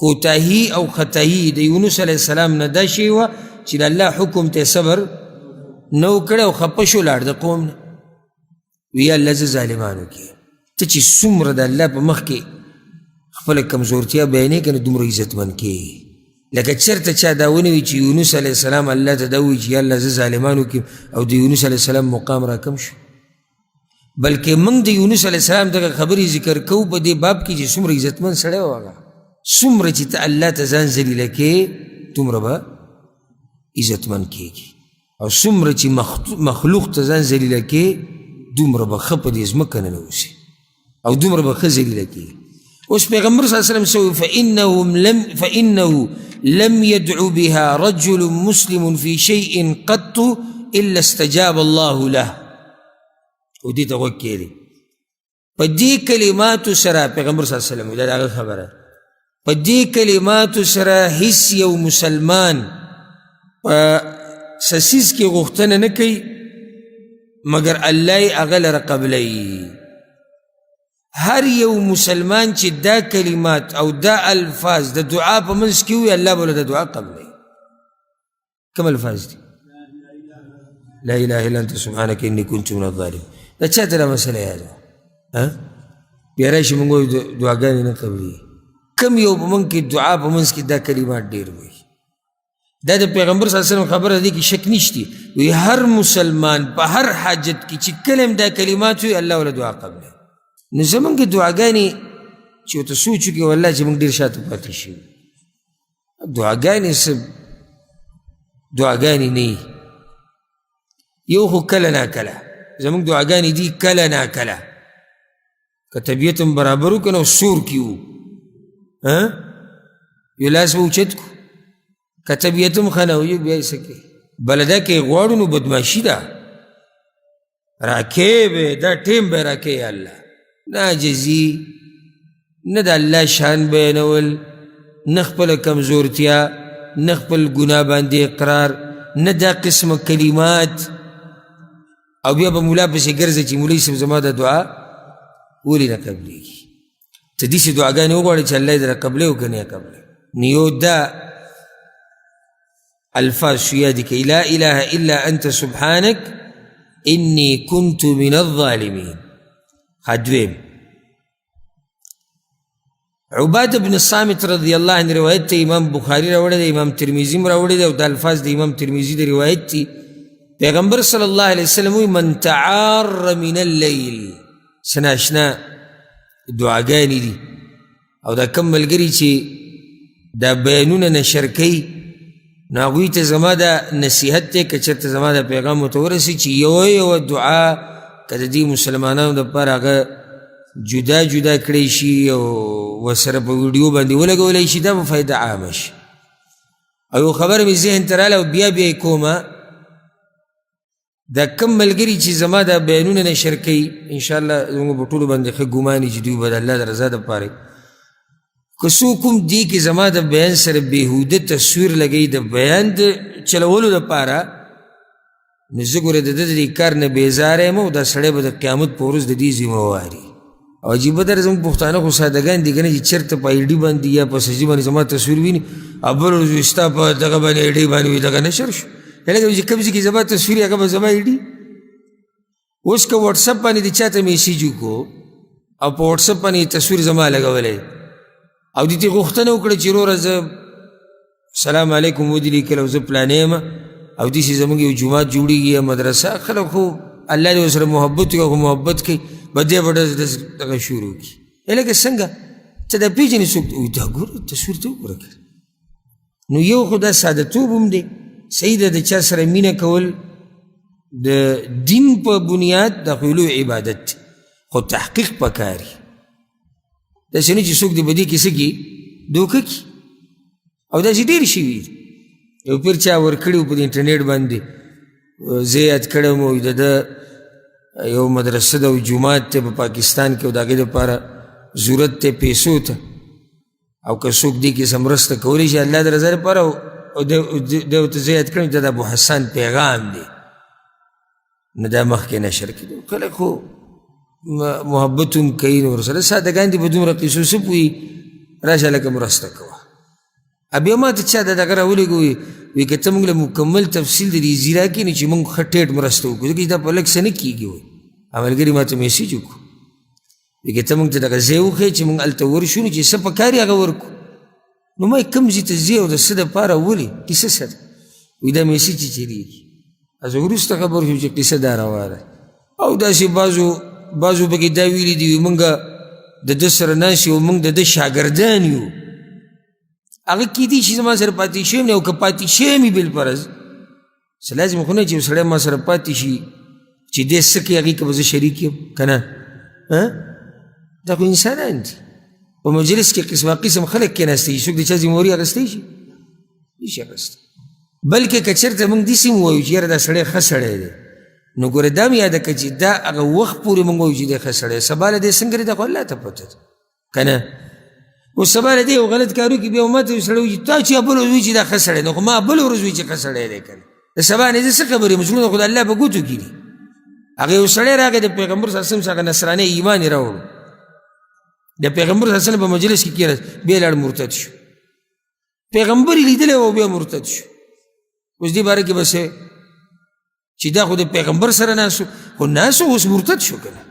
کوتاهي او خطاهي د یونس علیه السلام نه دا شی وه چې د الله حکم ته صبر نه و کړی او خفه شو لاړ د قوم نه وی الله زه ظالمانو کې ته چې څومره د الله په مخ کې خپله کمزورتیا بیانې که نه دومره عزتمند کېږي لکه چېرته چا دا ونوي چې یونس علیه السلام الله ته دا ووایي چې یا الله زه ظالمانو کې او د یونس علیه السلام مقام را کم شو بلکې موږ د یونس علیه السلام دغه خبرې ذکر کوو په دې باب کې چې څومره عزتمند سړی و هغه څومره چې ته الله ته ځان ذلیله کې دومره به عزتمند کېږي او څومره چې مخلوق ته ځان ذلیله کې دومره به ښه په دې ځمکه ننوځي او دومره به ښه ذلیله کېږي اوس پیغمبر صلی الله علیه وسلم سوی فإنه لم يدع بها رجل مسلم في شيء قط إلا استجاب الله له او دې ته غوږ کېږدي په دې کلماتو سره پیغمبر صلی الله علیه وسلم دا د هغه خبره په دې کلماتو سره هیڅ یو مسلمان په څه څیز کې غوښتنه نه کوي مګر الله یې هغه لره قبلوي هر یو مسلمان چې دا کلمات او دا الفاظ د دعا په منځ کې وي الله به له د دعا قبلوي کوم الفاظ دي لا اله الا انت سبحانك اني كنت من الظالمين دا چاته دا مسله یاده بیا راشي موږ وایو دعاګانې نه قبلېږي کم یو په موږ کې دعا په منځ کې دا کلمات ډېر وي دا د پیغمبر صلی الله علیه وسلم خبره دی کې شک نشتی وی هر مسلمان په هر حاجت کې چې کله هم دا کلمات وي الله وله دعا قبلوي نو زمونږ دعاګانې چې ورته سوچ وکړي والله چې موږ ډېر شاته پاتې شوي دعاګانې څه دعاګانې نه یو خو کله ناکله زمونږ دعاګانې دي کله ناکله که طبیعت هم برابر وکړو نو سور کې وو یو لاس به اوچت کړو که طبیعت هم ښه نه وي بیا یې څه کوي بله دا که یې غواړو نو بدماشي ده راکې به دا ټیم به راکې یا الله نه عاجزي نه د الله شان بیانول نه خپله کمزورتیا نه خپل ګناه باندې اقرار نه دا قسمه کلمات او بیا به مولا پسې ګرځه چې مولوي صاحب زما د دعا ولې نه قبلېږي ته داسې دعاګانې وغواړې چې الله یې دله قبلوي او که نه یې قبلوي نو یو دا الفاظ شو یادې کوي لا اله الا انت سبحانک انی کنت من الظالمین دویم عباد بن الصامت رضی اللہ عنہ روایت ته امام بخاری راوړی دی امام ترمذی هم راوړی دی او دا الفاظ د امام ترمذی د روایت دي پیغمبر صلی الله علیه وسلم وی من تعار من اللیل سناشنا دعاګانې دي او دا کم ملګري چې دا بیانونه نشر کوي نو هغوی ته زما دا نصیحت دی که چېرته زما دا پیغام ورته ورسي چې یوه دعا که د دې مسلمانانو دپاره هغه جدا جدا کړی شي او ورسره په ویډیو باندې ولګولی شي دا به فایده عامه شي. او یو خبر مې ذهن ته راغله او بیا یې کومه، دا کم ملګري چې زما دا بیانونه نشر کوي انشاءالله زموږ په ټولو باندې ښه ګمان چې دوی به د الله د رضا دپاره که څوک هم دې کې زما د بیان سره بېهوده تصویر لګوي د بیان د چلولو دپاره، نو زه ګوره د ده د دې کار نه بیزاره یم او دا سړی به د قیامت په ورځ د دې ذمهواري. او عجیبه ده زموږ پښتانه خو سادهګان دي که نه چې چېرته په آی ډي باندې یا په سجدې باندې زما تصویر ویني او بل ورځ وي ستا په دغه باندې آی ډي باندې وي دغه نشر شو، لکه چې کوم ځای کې زما تصویر هغه به زما آی ډي. اوس که واټسپ باندې د چا ته میسیج وکړو او په واټسپ باندې تصویر زما لګولی او دې ته غوښتنه وکړه چې وروره زه سلام علیکم ودې لیکل او زه پلانی یم او داسې زموږ یو جومات جوړېږي یا مدرسه، خلک خو الله دې ورسره محبت وکړي او محبت کوي به دی به دغه شروع کړي. لکه څنګه ته دا پېژنې څوک دا ګوره تصویر ته وګوره که نو یو خو دا سادهتوب هم دی، صحیح ده د چا سره مینه کول د دین په بنیاد دا خو لوی عبادت دی، خو تحقیق پکاري. داسې نه چې څوک دې په دې کې څه کړي دوکه کړي او داسې ډېر شوي دي. یو پیر چا ورکړي و په انټرنیټ باندې زه یاد کړی وم د ده یو مدرسه ده او جومات دی په پاکستان کې او د هغې دپاره ضرورت دی پیسو ته او که څوک دې کې څه مرسته کولی شي الله د رضا دپاره او دی ورته زه یاد کړم د ابو حسن پیغام دی نو دا مخکې نشر کړي. خلک خو محبت هم کوي نو ورسره سادهګان دي په دومره قیسو څه پوهي راشه لکه مرسته کوه. بیا ما ته چا د دغه راولېږه وایي که ته موږ له مکمل تفصیل د دې زیرا کې نه چې موږ ښه ټیټ مرسته وکړو ځکه چې دا په لږ څه نه کېږي. وایي ملګري ما ته میسیج وکړو وایي که ته موږ ته دغه ځای وښیې چې موږ هلته ورشو نو چې څه پکار هغه ورکړو. نو ما کوم ځای ته ځې او د څه دپاره ولې کیسه څه ده؟ وایي دا میسیج چې چلېږي. زه وروسته خبر شوم چې قیسه دا روا ده او داسې بعضو پکې دا ویلي دي موږ د ده سره ناست یو موږ د ده شاګردان یو. هغه کیدی شي زما سره پاتې شوی یم او که پاتې شوی مې بالفرض څه لازم خو نه چې یو سړی ما سره پاتې شي چې دی څه کوي هغې که به زه شریک یم که نه. دا خو انسانان دي په مجلس کې قسمه قسم خلک کېناستی شي څوک د چا ذمهواري اخیستی شي نشي اخیستی. بلکې که چېرته موږ داسې هم ووایو چې یاره دا سړی ښه سړی دی نو ګوره دا م یاده کړه چې دا هغه وخت پورې موږ وایو چې دی ښه سړی سبا له دی څنګه دی دا خو الله ته پته ده که نه. اوس سبا له دی یو غلط کار وکړي بیا ما ته یو سړی وایي چې تا چې بله ورځ وایي چې دا ښه سړی دی خو ما بله ورځ وایي چې ښه سړی دی که نه. د سبا نه زه څه خبر یم زړونه خو د الله په ګوتو کې دي. هغه یو سړی راغی د پیغمبر صلی الله علیه وسلم څخه نصراني ایمان یې راوړو د پیغمبر صلی الله علیه وسلم په مجلس کې کېناست بیا لاړ مرتد شو. پیغمبر یې لیدلی او بیا مرتد شو. اوس دې باره کې بس چې دا خو د پیغمبر سره ناسو خو ناسو اوس مرتد شو که نه.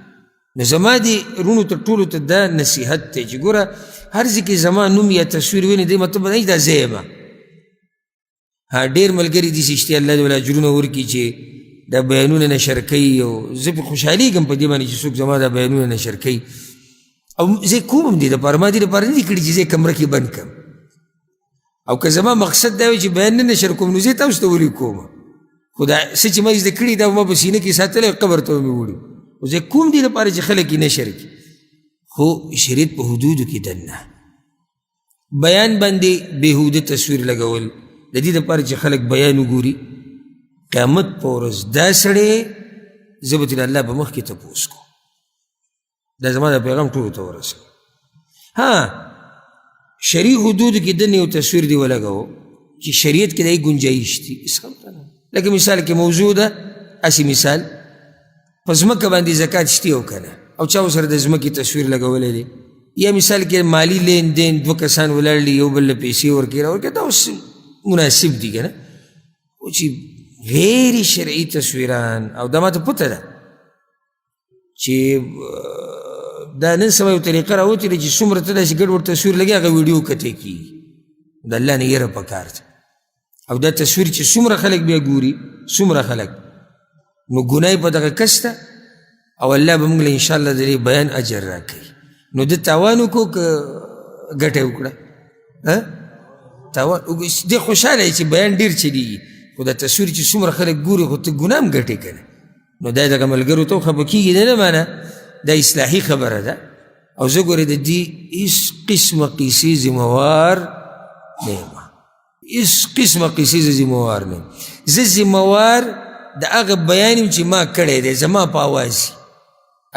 نو زما دې رونو ته ټولو ته دا نصیحت دی چې ګوره هر ځای کې زما نوم یا تصویر وینې دی مطلب نه دا زه یم. ډېر ملګري دي چې اشتیا الله دې ول اجرونه ورکړي چې دا بیانونه نشر کوي او زه پې خوشحالېږم په دې باندې چې څوک زما دا بیانونه نشر کوي او زه کوم هم دې دپاره ما دې دپاره نه دي کړي چې زه کمره کې بند کړم. او که زما مقصد دا وي چې بیان نه نشر کوم نو زه تاسو ته ولې کوم خو دا څه چې ما زده کړي دا ما په سینه کې ساتلی قبر ته مې وړي او زه کوم دې دپاره چې خلک یې نشر کړي خو شریعت په حدودو کې دننه بیان باندې بېهوده تصویر لګول د دې دپاره چې خلک بیان وګوري قیامت په ورځ دا سړی زه به ترې الله په مخ کې تپوس کوم. دا زما د پیغام ټولو ته ورسوي. شرعي حدودو کې دننه یو تصویر دی ولګوو چې شریعت کې د هغې گنجایش دي لکه مثال کې موضوع ده هسې مثال په ځمکه باندې زکات شتي او که نه او چا ورسره د ځمکې تصویر لګولی دی یا مثال کې مالی لین دین دوه کسان ولاړ دي یو بل له پیسې ورکوي راورکوي دا اوس مناسب دي که نه. خو چې غیر شرعي تصویران او دا ماته پته ده چې دا نن سبا یو طریقه راوتې ده چې څومره ته داسې ګډوډ تصویر لګي هغه ویډیو کتې کېږي د الله نه یره پکار ده او دا تصویر چې څومره خلک بیا ګوري څومره خلک نو ګناه په دغه کس ده او الله به موږ له انشاءالله د دې بیان اجر راکوي. نو د تاوان وکړو که ګټه وکړه تاوان دی خوشحاله چې بیان ډېر چلیږي خو دا تصویر چې څومره خلک ګوري خو ته ګناه هم ګټې که نه نو دا دغه ملګرو ته خفه کېږي نه معنه دا اصلاحي خبره ده او زه ګورې د دې هېڅ قسمه قیسې ذموار نه یم هېڅ قسمه قیسې زه ذموار نه یم زه ذموار د هغه بیان یم چې ما کړی دی زما په آواز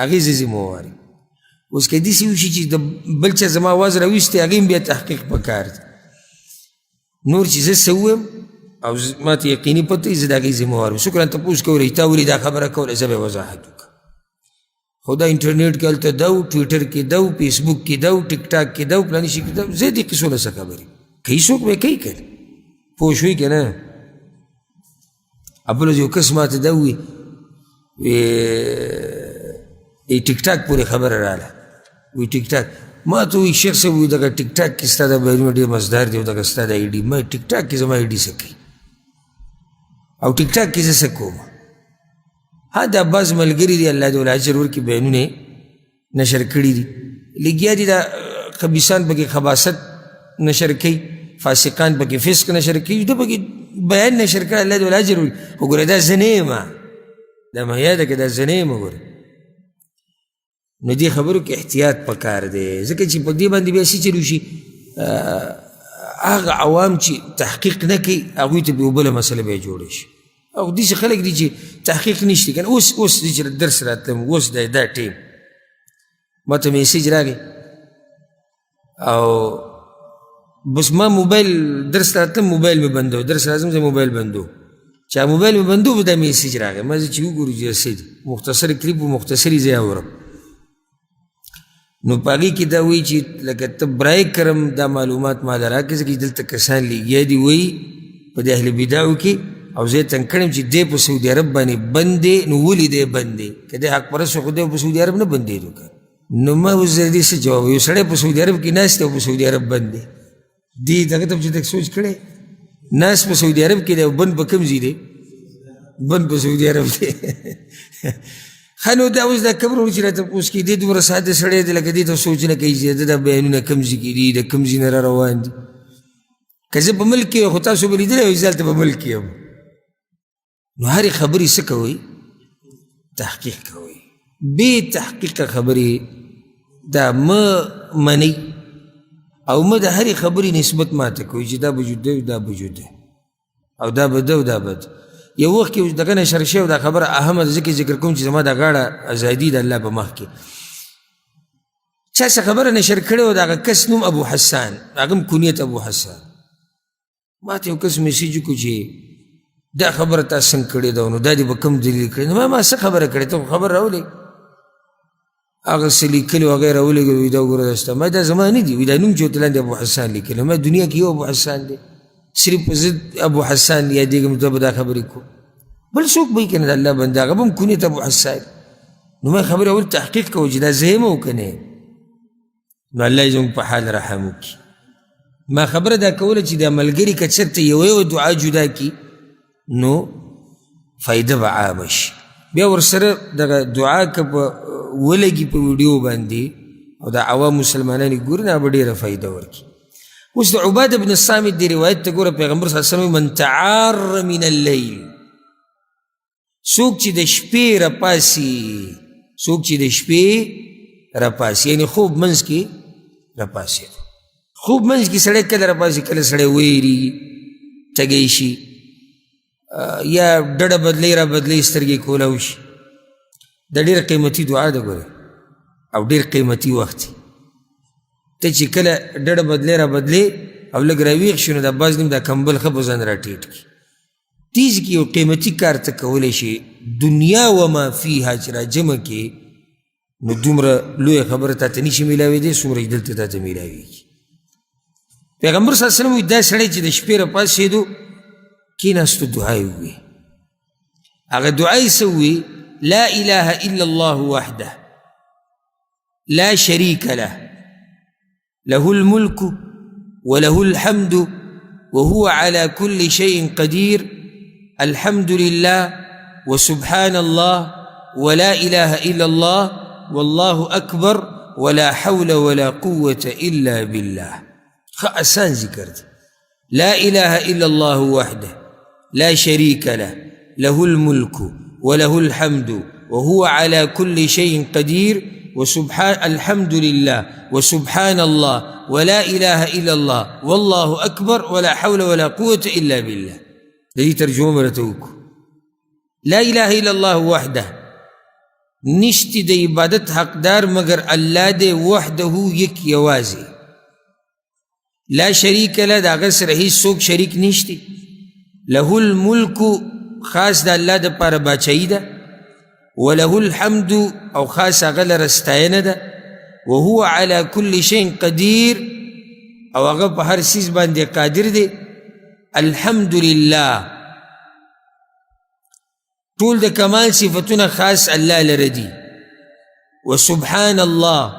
هغې زه ذموار یم اوس که داسې وشي چې د بل چا زما آواز راویستی هغې هم بیا تحقیق پکار دی نور چې زه څه ووایم او ما ته یقیني پته وي زه د هغې ذموار یم څوک رانته پوښ کولی تا ولې دا خبره کوله زه به یې وضاحت وکړم خو دا انټرنیټ کې هلته ده ټویټر کې ده فیسبوک کې ده ټیک ټاک کې ده فلاني شي کې ده زه دې قصو نه څه خبرې کوي څوک به یې کوي که نه پوه شوي که نه بل یو کس ما ته ده ووي ټیک ټاک پورې خبره راله وی ټیک ټاک ما ته وی شیخ صاحب وی دغه ټیک ټاک کې ستا دا بیانونه ډېر مزدار دی او دغه ستا دا ایډي ما ټیک ټاک کې زما ایډي څه کوي او ټیک ټاک کې زه څه کوم ها دا بعض ملګري دي الله دې ول اجر ورکړي بیانونه نشر کړي دي لګیا دي دا خبیثان پکې خباثت نشر کوي فاسقان پکې فسق نشر کوي ده پکې بیان نشر کړي الله دې ول اجر ورکړي وګوره دا زه نه یم دا مه یاده کړه دا زه نه یم وګوره نو دې خبرو کې احتیاط پکار دی ځکه چې په دې باندې بیا څه چل وشي هغه عوام چې تحقیق نه کوي هغوی ته بیا بله مسله بیا جوړه شي او داسې خلک دي چې تحقیق نشته که نه اوس دي چې درس راتلم اوس دا ټیم ما ته میسیج راغی او بس ما موبایل درس راتلم موبایل مې بندو درس راځم زه موبایل بندو چې موبایل مې بندو به دا میسیج راغی ما زه چې وګورو چې څه دي مختصر کلیپ و مختصري ځای اورم نو په هغې کې دا وایي چې لکه ته برای کرم دا معلومات ما له راکړې ځکه چې دلته کسان لګیا دي وایي په د اهل بدعو کې او زه یې تنګ کړم چې دی په سعودي عرب باندې بند دی نو ولې دی بند دی که دی حق پرست خو دی په سعودي عرب نه بندېدو که نو ما اوس د دې څه جواب یو سړی په سعودي عرب کې ناست دی او په سعودي عرب بند دی دې دغه ته چې تک سوچ کړی ناست په سعودي عرب کې دی او بند په کوم ځای دی بند په سعودي عرب دی ښه نو دا اوس دا کبر چې راته پوښ کړي دی دومره ساده سړی دی لکه دې ته سوچ نه کوي چې دا بیانونه کوم ځای کې دي د کوم ځای نه را روان دي که زه په ملک کې خو تاسو به لیدلی وایي زه هلته په ملک کې یم نو هرې خبرې څه کوئ تحقیق کوئ بې تحقیقه خبرې دا مه منئ او مه د هرې خبرې نسبت ماته کوئ چې دا وجود دی دا وجود دی او دا بد او دا بد یو وخت کې دغه نشر شوی دا خبره اهمه ده ځکه ذکر کوم چې زما دا غاړه ازادي د الله په مخ کې چا څه خبره نشر کړې وه د هغه کس نوم ابو حسان هغه هم کنیت ابو حسان ما ته یو کس میسیج وکړو چې دا خبره تا څنګه کړې ده نو دا دې په کوم دلیل کړې نو ما څه خبره کړې ته خبر راولې هغه څه لیکلي هغه یې راولېږل وایي دا وګوره دا ستا ما دا زما نه دي وایي دا نوم چې ورته لاندې ابو حسان لیکلی ما دنیا کې یو ابو حسان دی صرف په ضد ابو حسان یادېږم ته به دا خبرې کو بل څوک به یې که نه د الله بنده هغه به هم کونیت ابو حسان نو ما خبرې اول تحقیق کوو چې دا زه یم او که نه نو الله یې زموږ په حال رحم وکړي ما خبره دا کوله چې دا ملګري که چېرته یوه دعا جدا کړي نو فایده به عامه شي بیا ورسره دغه دعا که په ولګي په ویډیو باندې او د عوام مسلمانان یې ګوري نه به ډېره فایده ورکړي اوس د عباده بن الصامت دی روایت ته ګوره پیغمبر صلی الله علیه وسلم من تعار من اللیل څوک چې د شپې راپاسي څوک چې د شپې راپاسي یعنې خوب منځ کې راپاسي خوب منځ کې سړی کله راپاسي کله سړی ویریږي تږی شي یا ډډه بدلی را بدلی سترګې کولاو شي دا ډېر قیمتي دعا ده ګوره او ډېر قیمتي وخت ته چې کله ډډه بدلی را بدلی او لږ راویښ شي نو دا بعض نیم دا کمبل ښه په ځان را ټیټ کړي تیز کې یو قیمتي کار ته کولی شي دنیا و ما فیها چې را جمع کې نو دومره لویه خبره تا ته نشي میلاوېدی څومره چې دلته تا ته میلاوېږي پیغمبر صلی الله علیه وسلم وایي دا سړی چې د شپې راپاڅېدو کېناستو دعا یې ووایي هغه دعا یې څه ووایي لا اله الا الله وحده لا شريك له له الملك وله الحمد وهو على كل شيء قدير الحمد لله وسبحان الله ولا إله إلا الله والله أكبر ولا حول ولا قوة إلا بالله آسان ذکر دی لا إله إلا الله وحده لا شريك له له الملك وله الحمد وهو على كل شيء قدير وسبحان الحمد لله وسبحان الله ولا إله إلا الله والله أكبر ولا حول ولا قوة إلا بالله. دي ترجمة مرتوك. لا إله إلا الله وحده نشتی د عبادت حقدار مگر اللہ دے وحده یک یوازی. لا شریک له دا غیر سره هیڅ څوک شریک نشتی. له الملک خاص دا اللہ دا پار باچائی دا، وله الحمد او خاص هغه لره ستاینه ده، وهو على كل شيء قدیر او هغه په هر څیز باندې قادر دی. الحمد لله ټول د کمال صفتونه خاص الله لره دي. وسبحان الله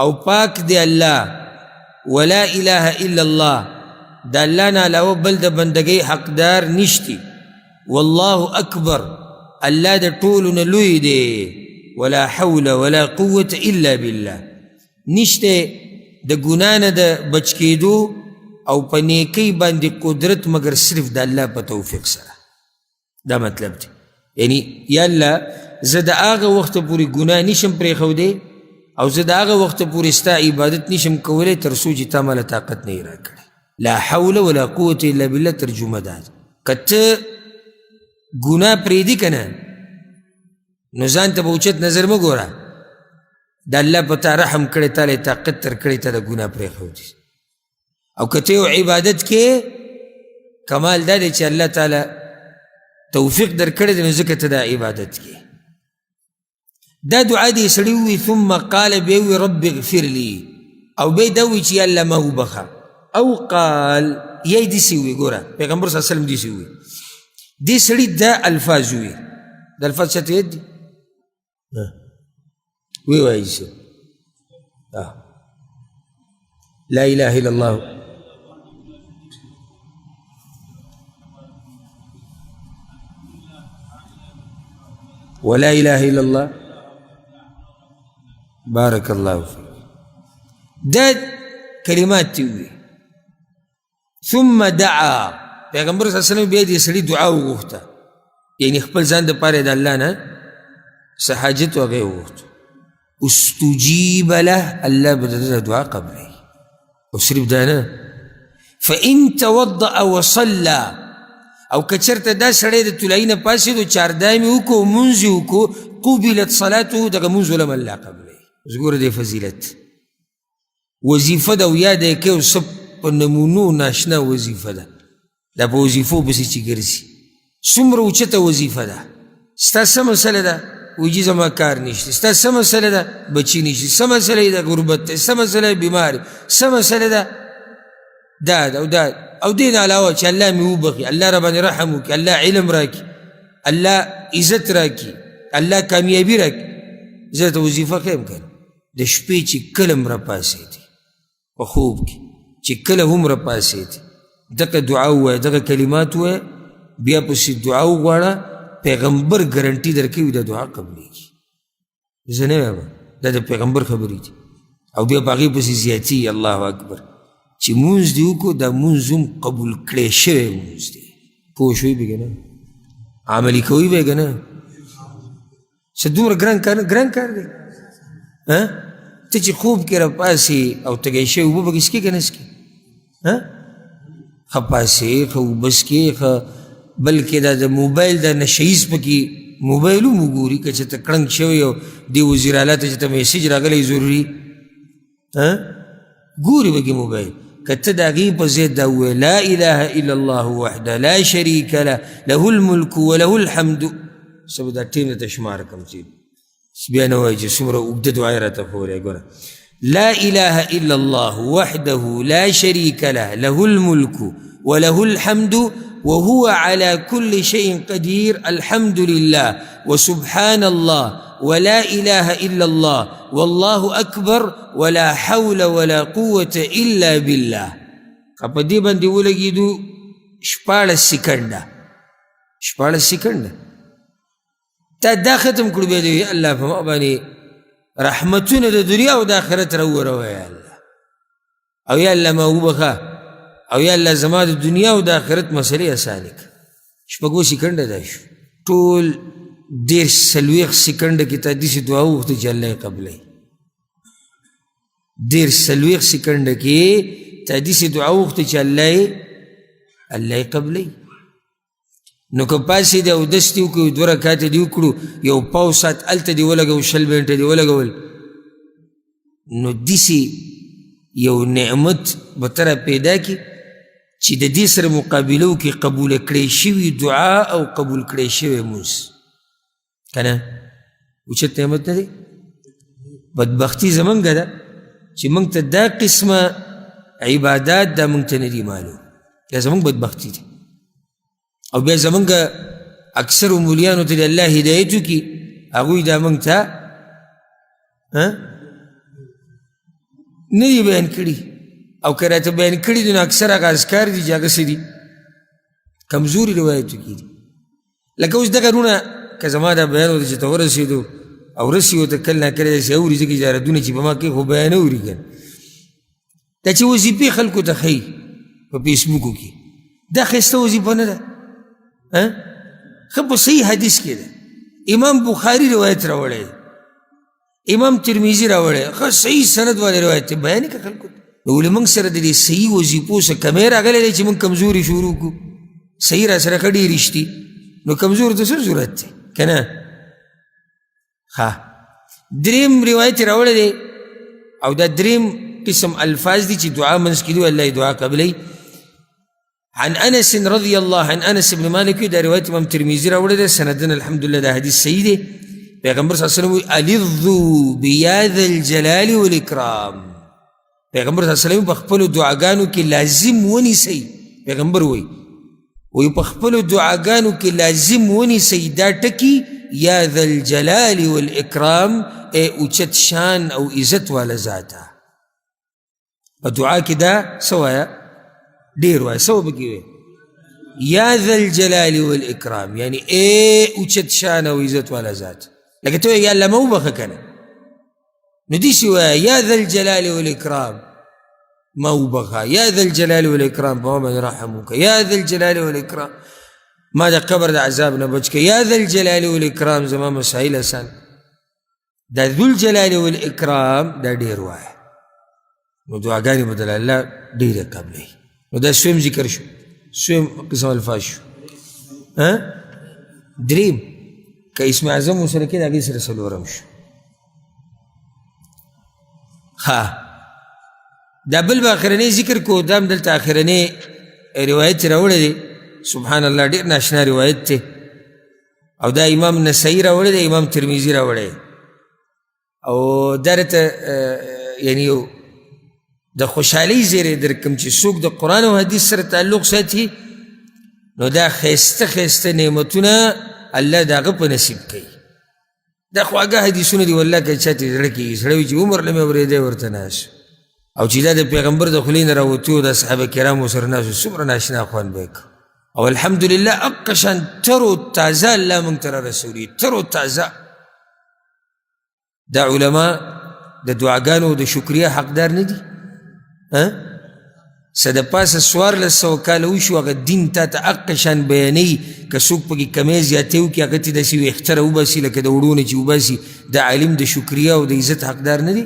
او پاک دی الله. ولا اله الا الله دا الله نه علاوه بل د بندګۍ حقدار نشتی. والله اکبر الله د ټولو نه لوی دی. ولا حول ولا قوة الا بالله نشته د ګناه نه د بچ کېدو او په نیکۍ باندې قدرت مگر صرف د الله په توفیق سره. دا مطلب دی یعنی یا الله زه د هغه وخته پورې ګناه نشم پرېښودی او زه د هغه وخته پورې ستا عبادت نشم کولی تر څو چې تا ماله طاقت نه یې راکړی. لا حول ولا قوة الا بالله ترجمه ده. که ته گناہ پریدی کنا نو ځان ته به اوچت نظر مه ګوره. د الله په تا رحم کړی تا له طاقت تر کړی تا د ګناه پرېښودي. او که ته یو عبادت کې کمال دا دی چې الله تعالی توفیق در کړی دی نو ځکه ته دا عبادت کې. دا دعا دی سړي ووي ثم قال بیا ووي رب اغفر لي او بیا دا ووي چې یا الله ما وبخه. او قال یا یې داسې ووي ګوره پیغمبر صلی الله علیه وسلم داسې ووي دی سړي دا الفاظ وي. دا الفاظ چاته یاد دي؟ وی وایي چې لا اله الا الله ولا اله الا الله بارك الله فيك. دا کلمات تی وي. ثم دعا پیغمبر صلی الله علیه وسلم بیا دې سړي دعا وغوښته یعنی خپل ځان دپاره د الله نه څه حاجت و هغه یې وغوښته. استجیب له الله به د ده دعا قبلوي. او صرف دا نه فإن توضأ وصلى او که چېرته دا سړی د طلایي نه پاڅېد او چاردامې وکړو مونځ یې وکړو قبلت صلاته دغه مونځ ولم الله قبلوي. اوس ګوره دې فضیلت وظیفه ده او یاد یې کوي او څه په نمونو ناشنا وظیفه ده. دا په وظیفو پسې چې ګرځي څومره اوچته وظیفه ده. ستا څه مسله ده؟ وایي زما کار نشته. ستا څه مسله ده؟ بچي نشته. څه مسله یې ده؟ غربت دی. څه مسله یې بیمار. څه مسله ده؟ دا ده او دا او دې نه علاوه چې الله مې وبخي، الله را باندې رحم وکړي، الله علم راکړي، الله عزت راکړي، الله کامیابي راکړي. زه ته وظیفه ښیم که نه د شپې چې کله هم راپاڅېدې په خوب کې چې کله هم راپاڅېدې دغه دعا ووایه دغه کلمات ووایه بیا پسې دعا وغواړه. پیغمبر ګرنټي درکوي دا دعا قبلېږي. زه نه وایم دا د پیغمبر خبرې دي. او بیا په هغې پسې زیاتي الله اکبر چې مونځ دې وکړو دا مونځ هم قبول کړی شوی مونځ دی. پوه شوي به که نه عملي کوي به که نه څه دومره ګران کار دی. ته چې خوب کې راپاسې او تږی شوی اوبه به څکې که نه څکې ښه پاسې ښه اوبه څکې ښه بلکې دا د موبایل دا نشهیز پکې موبایل هم وګوري که چېرته کړنګ شوی او دې وزیر اعلی ته چې ته میسیج راغلی ضروري ګوري به کې موبایل. که ته د هغې په ضد دا ووایې لا اله الا الله وحده لا شریک له له الملک وله الحمد څه به دا ټیم درته شماره کړم چې بیا نه وایي چې څومره اوږده دعا یې راته ښوولی. ګوره لا اله الا الله وحده لا شريك له له الملك وله الحمد وهو على كل شيء قدير الحمد لله وسبحان الله ولا إله إلا الله والله أكبر ولا حول ولا قوة إلا بالله. په دې باندې ولګېدو 14 سکنډه تا دا ختم کړو بیا دی الله په ما باندې رحمتونه د دنیا او د آخرت راووروه یا الله. او یا الله ما وبخه او یا الله زما د دنیا او د آخرت مسلې اسانې کړه. شپږو سیکنډه دا شو، ټول 40 سیکنډه کې تا داسې دعا وغوښته چې الله یې قبلوي. 40 سیکنډه کې تا داسې دعا وغوښته چې الله یې قبلوي. نو که پاسېدې اودس دې وکړو، 2 رکاته دې وکړو، یو پاو ساعت هلته دې ولګول، 20 منټه دې ولګول، نو داسې یو نعمت به ته را پیدا کړي چې د دې سره مقابله وکړي قبوله کړی شوي دعا او قبول کړی شوی مونځ. که نه اوچت نعمت نه دی؟ بدبختي زمونږ ده چې مونږ ته دا قسمه عبادات دا مونږ ته نه دي معلوم. دا زمونږ بدبختي ده. او بیا زمونږ اکثر مولیانو ته د الله هدایت وکړي، هغوی دا مونږ ته نه دي بیان کړي، او که راته بیان کړي دي نو اکثر هغه اذکار دي چې هغه څه دي، کمزوري روایتو کې دي. لکه اوس دغه رونه که زما دا بیان وته چې ته ورسېدو او رسي ورته کله نه کله داسې اوري، ځکه اجارتونه چې په ما کوي خو بیان اوري که دا چې وظیفې خلکو ته ښیي په فیسبوکو کې، دا ښایسته وظیفه نه ده. ښه په صحیح حدیث کې ده، امام بخاري روایت راوړی، امام ترمیزي راوړی، ښه صحیح سند والی روایت دی، بیان یې که خلکو ته. نو ولې موږ سره د دې صحیح وظیفو څه کمی راغلی دی چې موږ کمزوري شروع کړو؟ صحیح را سره ښه ډېر رښتي، نو کمزور ته څه ضرورت دی که نه؟ ښه دریم روایت یې راوړی دی، او دا دریم قسم الفاظ دي چې دعا منځ کې دي الله یې دعا قبلوي. عن انس رضی الله عن انس بن مالک، دا روایت امام ترمیزي راوړی دی، سندن الحمدلله دا حدیث صحیح دی. پیغمبر صلی الله علیه وسلم وی الظوا بیا ذا الجلال والاکرام. پیغمبر صلی الله علیه وسلم په خپلو دعاګانو کې لازم ونیسئ. پیغمبر وی په خپلو دعاګانو کې لازم ونیسئ دا ټکي یا ذا الجلال والاکرام، ای اوچت شان او عزت والا ذاته. په دعا کې دا څه وایه؟ ډېر وایه. څه به کې وایه؟ یا ذا الجلال والاکرام، یعنی ای اوچت شان او عزت والا ذات. لکه ته یا الله ما وبخه که نه، نو داسې وایه یا ذا الجلال والاکرام ما وبخه، یا ذا الجلال والاکرام په ما باندې رحم وکړه، یا ذا الجلال والاکرام ما د قبر د عذاب نه بچ کړه، یا ذا الجلال والاکرام زما مسایل اسان. دا ذو الجلال والاکرام دا ډېر وایه، نو دعاګانې به د الله ډېرې قبلوي. نو دا سویم ذکر شو، سویم قسم الفاظ شو. دریم که اسم اعظم ورسره کې د هغې سره څلورم شو. دا بل به اخرنی ذکر کو، دا هم دلته اخرنی روایت راوړی دی، سبحان الله ډېر ناشنا روایت دی، او دا امام نسائی راوړی دی، امام ترمیزي راوړی. او دا راته یعنی یو د خوشحالۍ زیری درکم چې څوک د قرآن او حدیث سره تعلق ساتي، نو دا ښایسته ښایسته نعمتونه الله د هغه په نصیب کوي. دا خواږه حدیثونه دي والله که چا ته زړه کېږي، سړی وي چې عمر نه مې اورېدی ورته ناست، او چې دا د پیغمبر د خولې نه راوتي و د صحابه کرامو سره ناست و، څومره ناشنا خوند به یې کو. او الحمدلله هغه شان تر و تازه الله موږ ته رارسولي، تر و تازه. دا علما د دعاګانو د شکریه حقدار نه دي؟ څه د پاسه 1400 کاله وشو، هغه دین تا ته هغه شان بیانوي، که څوک پکې کمی زیاتې وکړي هغه ته داسې ویښته راوباسي لکه د وړو نه چې وباسي. د عالم د شکریه او د عزت حقدار نه دي؟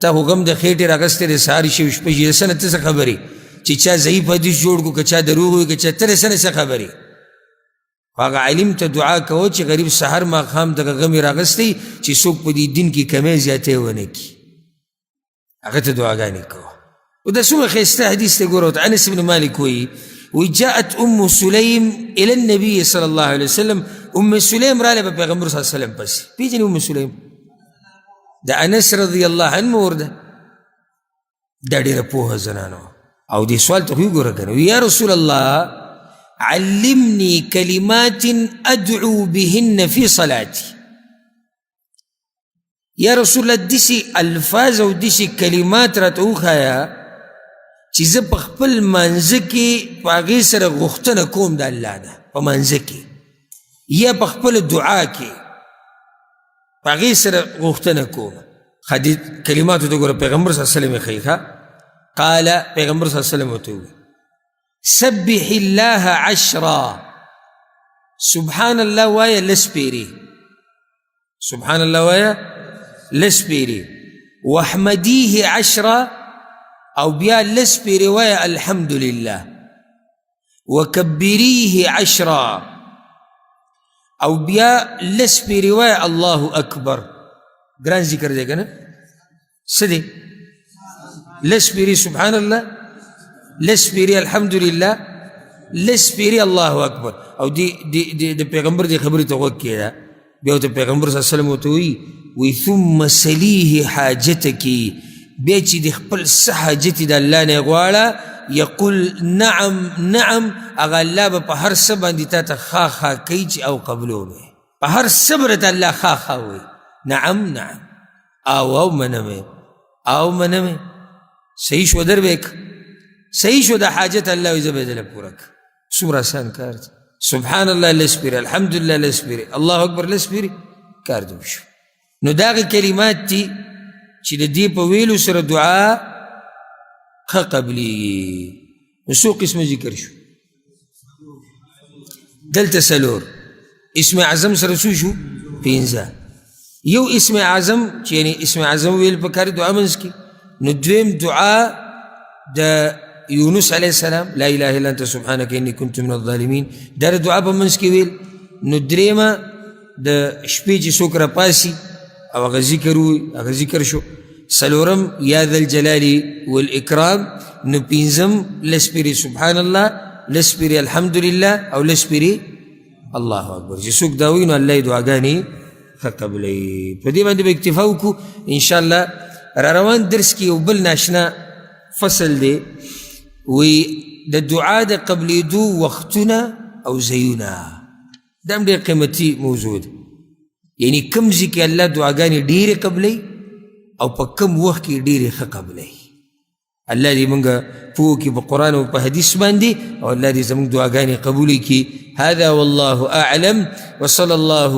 تا خو غم د خېټې راغستی دی، سهار شوي شپه شي، د څه نه ته څه خبرې چې چا ضعیف حدیث جوړ کړو، که چا دروغ وي، که چا ته د څه نه څه خبرې. خو هغه عالم ته دعا کوه چې غریب سهار ماښام دغه غم یې راغستی چې څوک په دې دین کې کمی زیاتې ونه کړي، هغه ته دعاګانې کوه. وده څومره ښایسته حدیث دی. ګوره انس بن مالک وایي جاءت ام سلیم الى النبي صلی الله علیه وسلم، ام سلیم راله په پیغمبر صلی الله علیه وسلم پسې. پیژنې ام سلیم؟ د انس رضی الله عنه مور ده، دا ډېره پوهه زنانه. او دې سوال ته خو وګوره که نه، یا رسول الله علمني كلمات ادعو بهن في صلاتي. یا رسول الله داسې الفاظ او داسې کلمات راته وښایه چې زه په خپل مانځه کې په هغې سره غوښتنه کوم د الله نه، په مانځه کې یا په خپله دعا کې په هغې سره غوښتنه کوم. کلماتو ته ګوره پیغمبر صلی الله علیه وسلم یې ښیي. قال پیغمبر صلی الله علیه وسلم ورته وویل سبح الله 10 سبحان الله وایا لس پیری سبحان الله وایا لس پیری واحمدیه 10 او بیا لس پیری وایا الحمد لله وكبريه 10 او بیا لس پیری وایا الله اکبر گران ذکر دے گا نا سدے لس پیری سبحان الله لس پیری الحمد لله لس پیری الله اکبر او دی پیغمبر دی خبری تو غوږ کیدا بیا ته پیغمبر صلی الله علیه وسلم ته وی ثم سلیه حاجتکی بیا چې د خپل څه حاجت د الله نه غواړه یقول نعم نعم هغه الله به په هر څه باندې تا ته خا خا کوي چې او قبلو به په هر څه به الله خا خا وي نعم نعم او منمه او منمه صحیح شو در بیک صحیح شو دا حاجت اللہ وی زبیدل پورک سمر آسان کار دی سبحان اللہ لسپیری الحمدللہ لسپیری اللہ اکبر لسپیری کار دو شو نو داغی کلمات تی چی دا دی پا ویلو سر دعا خا قبلی نو سو قسم ذکر شو دل تسلور اسم عظم سر سو شو پینزا یو اسم عظم چی یعنی اسم عظم ویل پکاری دعا منز کی نو دویم دعا دا یونس علیہ السلام لا الہ الا انت سبحانک انی کنت من الظالمین دا دعا پا منز کی ویل نو دریما دا شپی چی سوک را پاسی او اغا ذکر ہوئی اغا ذکر شو سلورم یا ذا الجلال والاکرام نو پینزم لسپیری سبحان اللہ لسپیری الحمدللہ او لسپیری اللہ اکبر جی سوک داوی نو اللہ دعاگانی فقبلی پدی باندې به اکتفا وکړو انشاءاللہ را روان درس کې یو بل ناشنا فصل دی وی د دعا د قبلیدو وختونه او ځایونه دا هم ډېر قیمتي موضوع دی یعنی کم ځای کې الله دعاګانې ډېرې قبلی او په کم وخت کې ډېرې ښه قبلی الله دې موږ پوه کړي په قرآن او په حدیث باندې او الله دې زموږ دعاګانې قبولې کړي هذا والله اعلم وصلى الله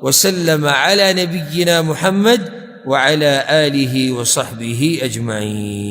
وسلم على نبينا محمد وعلى آله وصحبه أجمعين.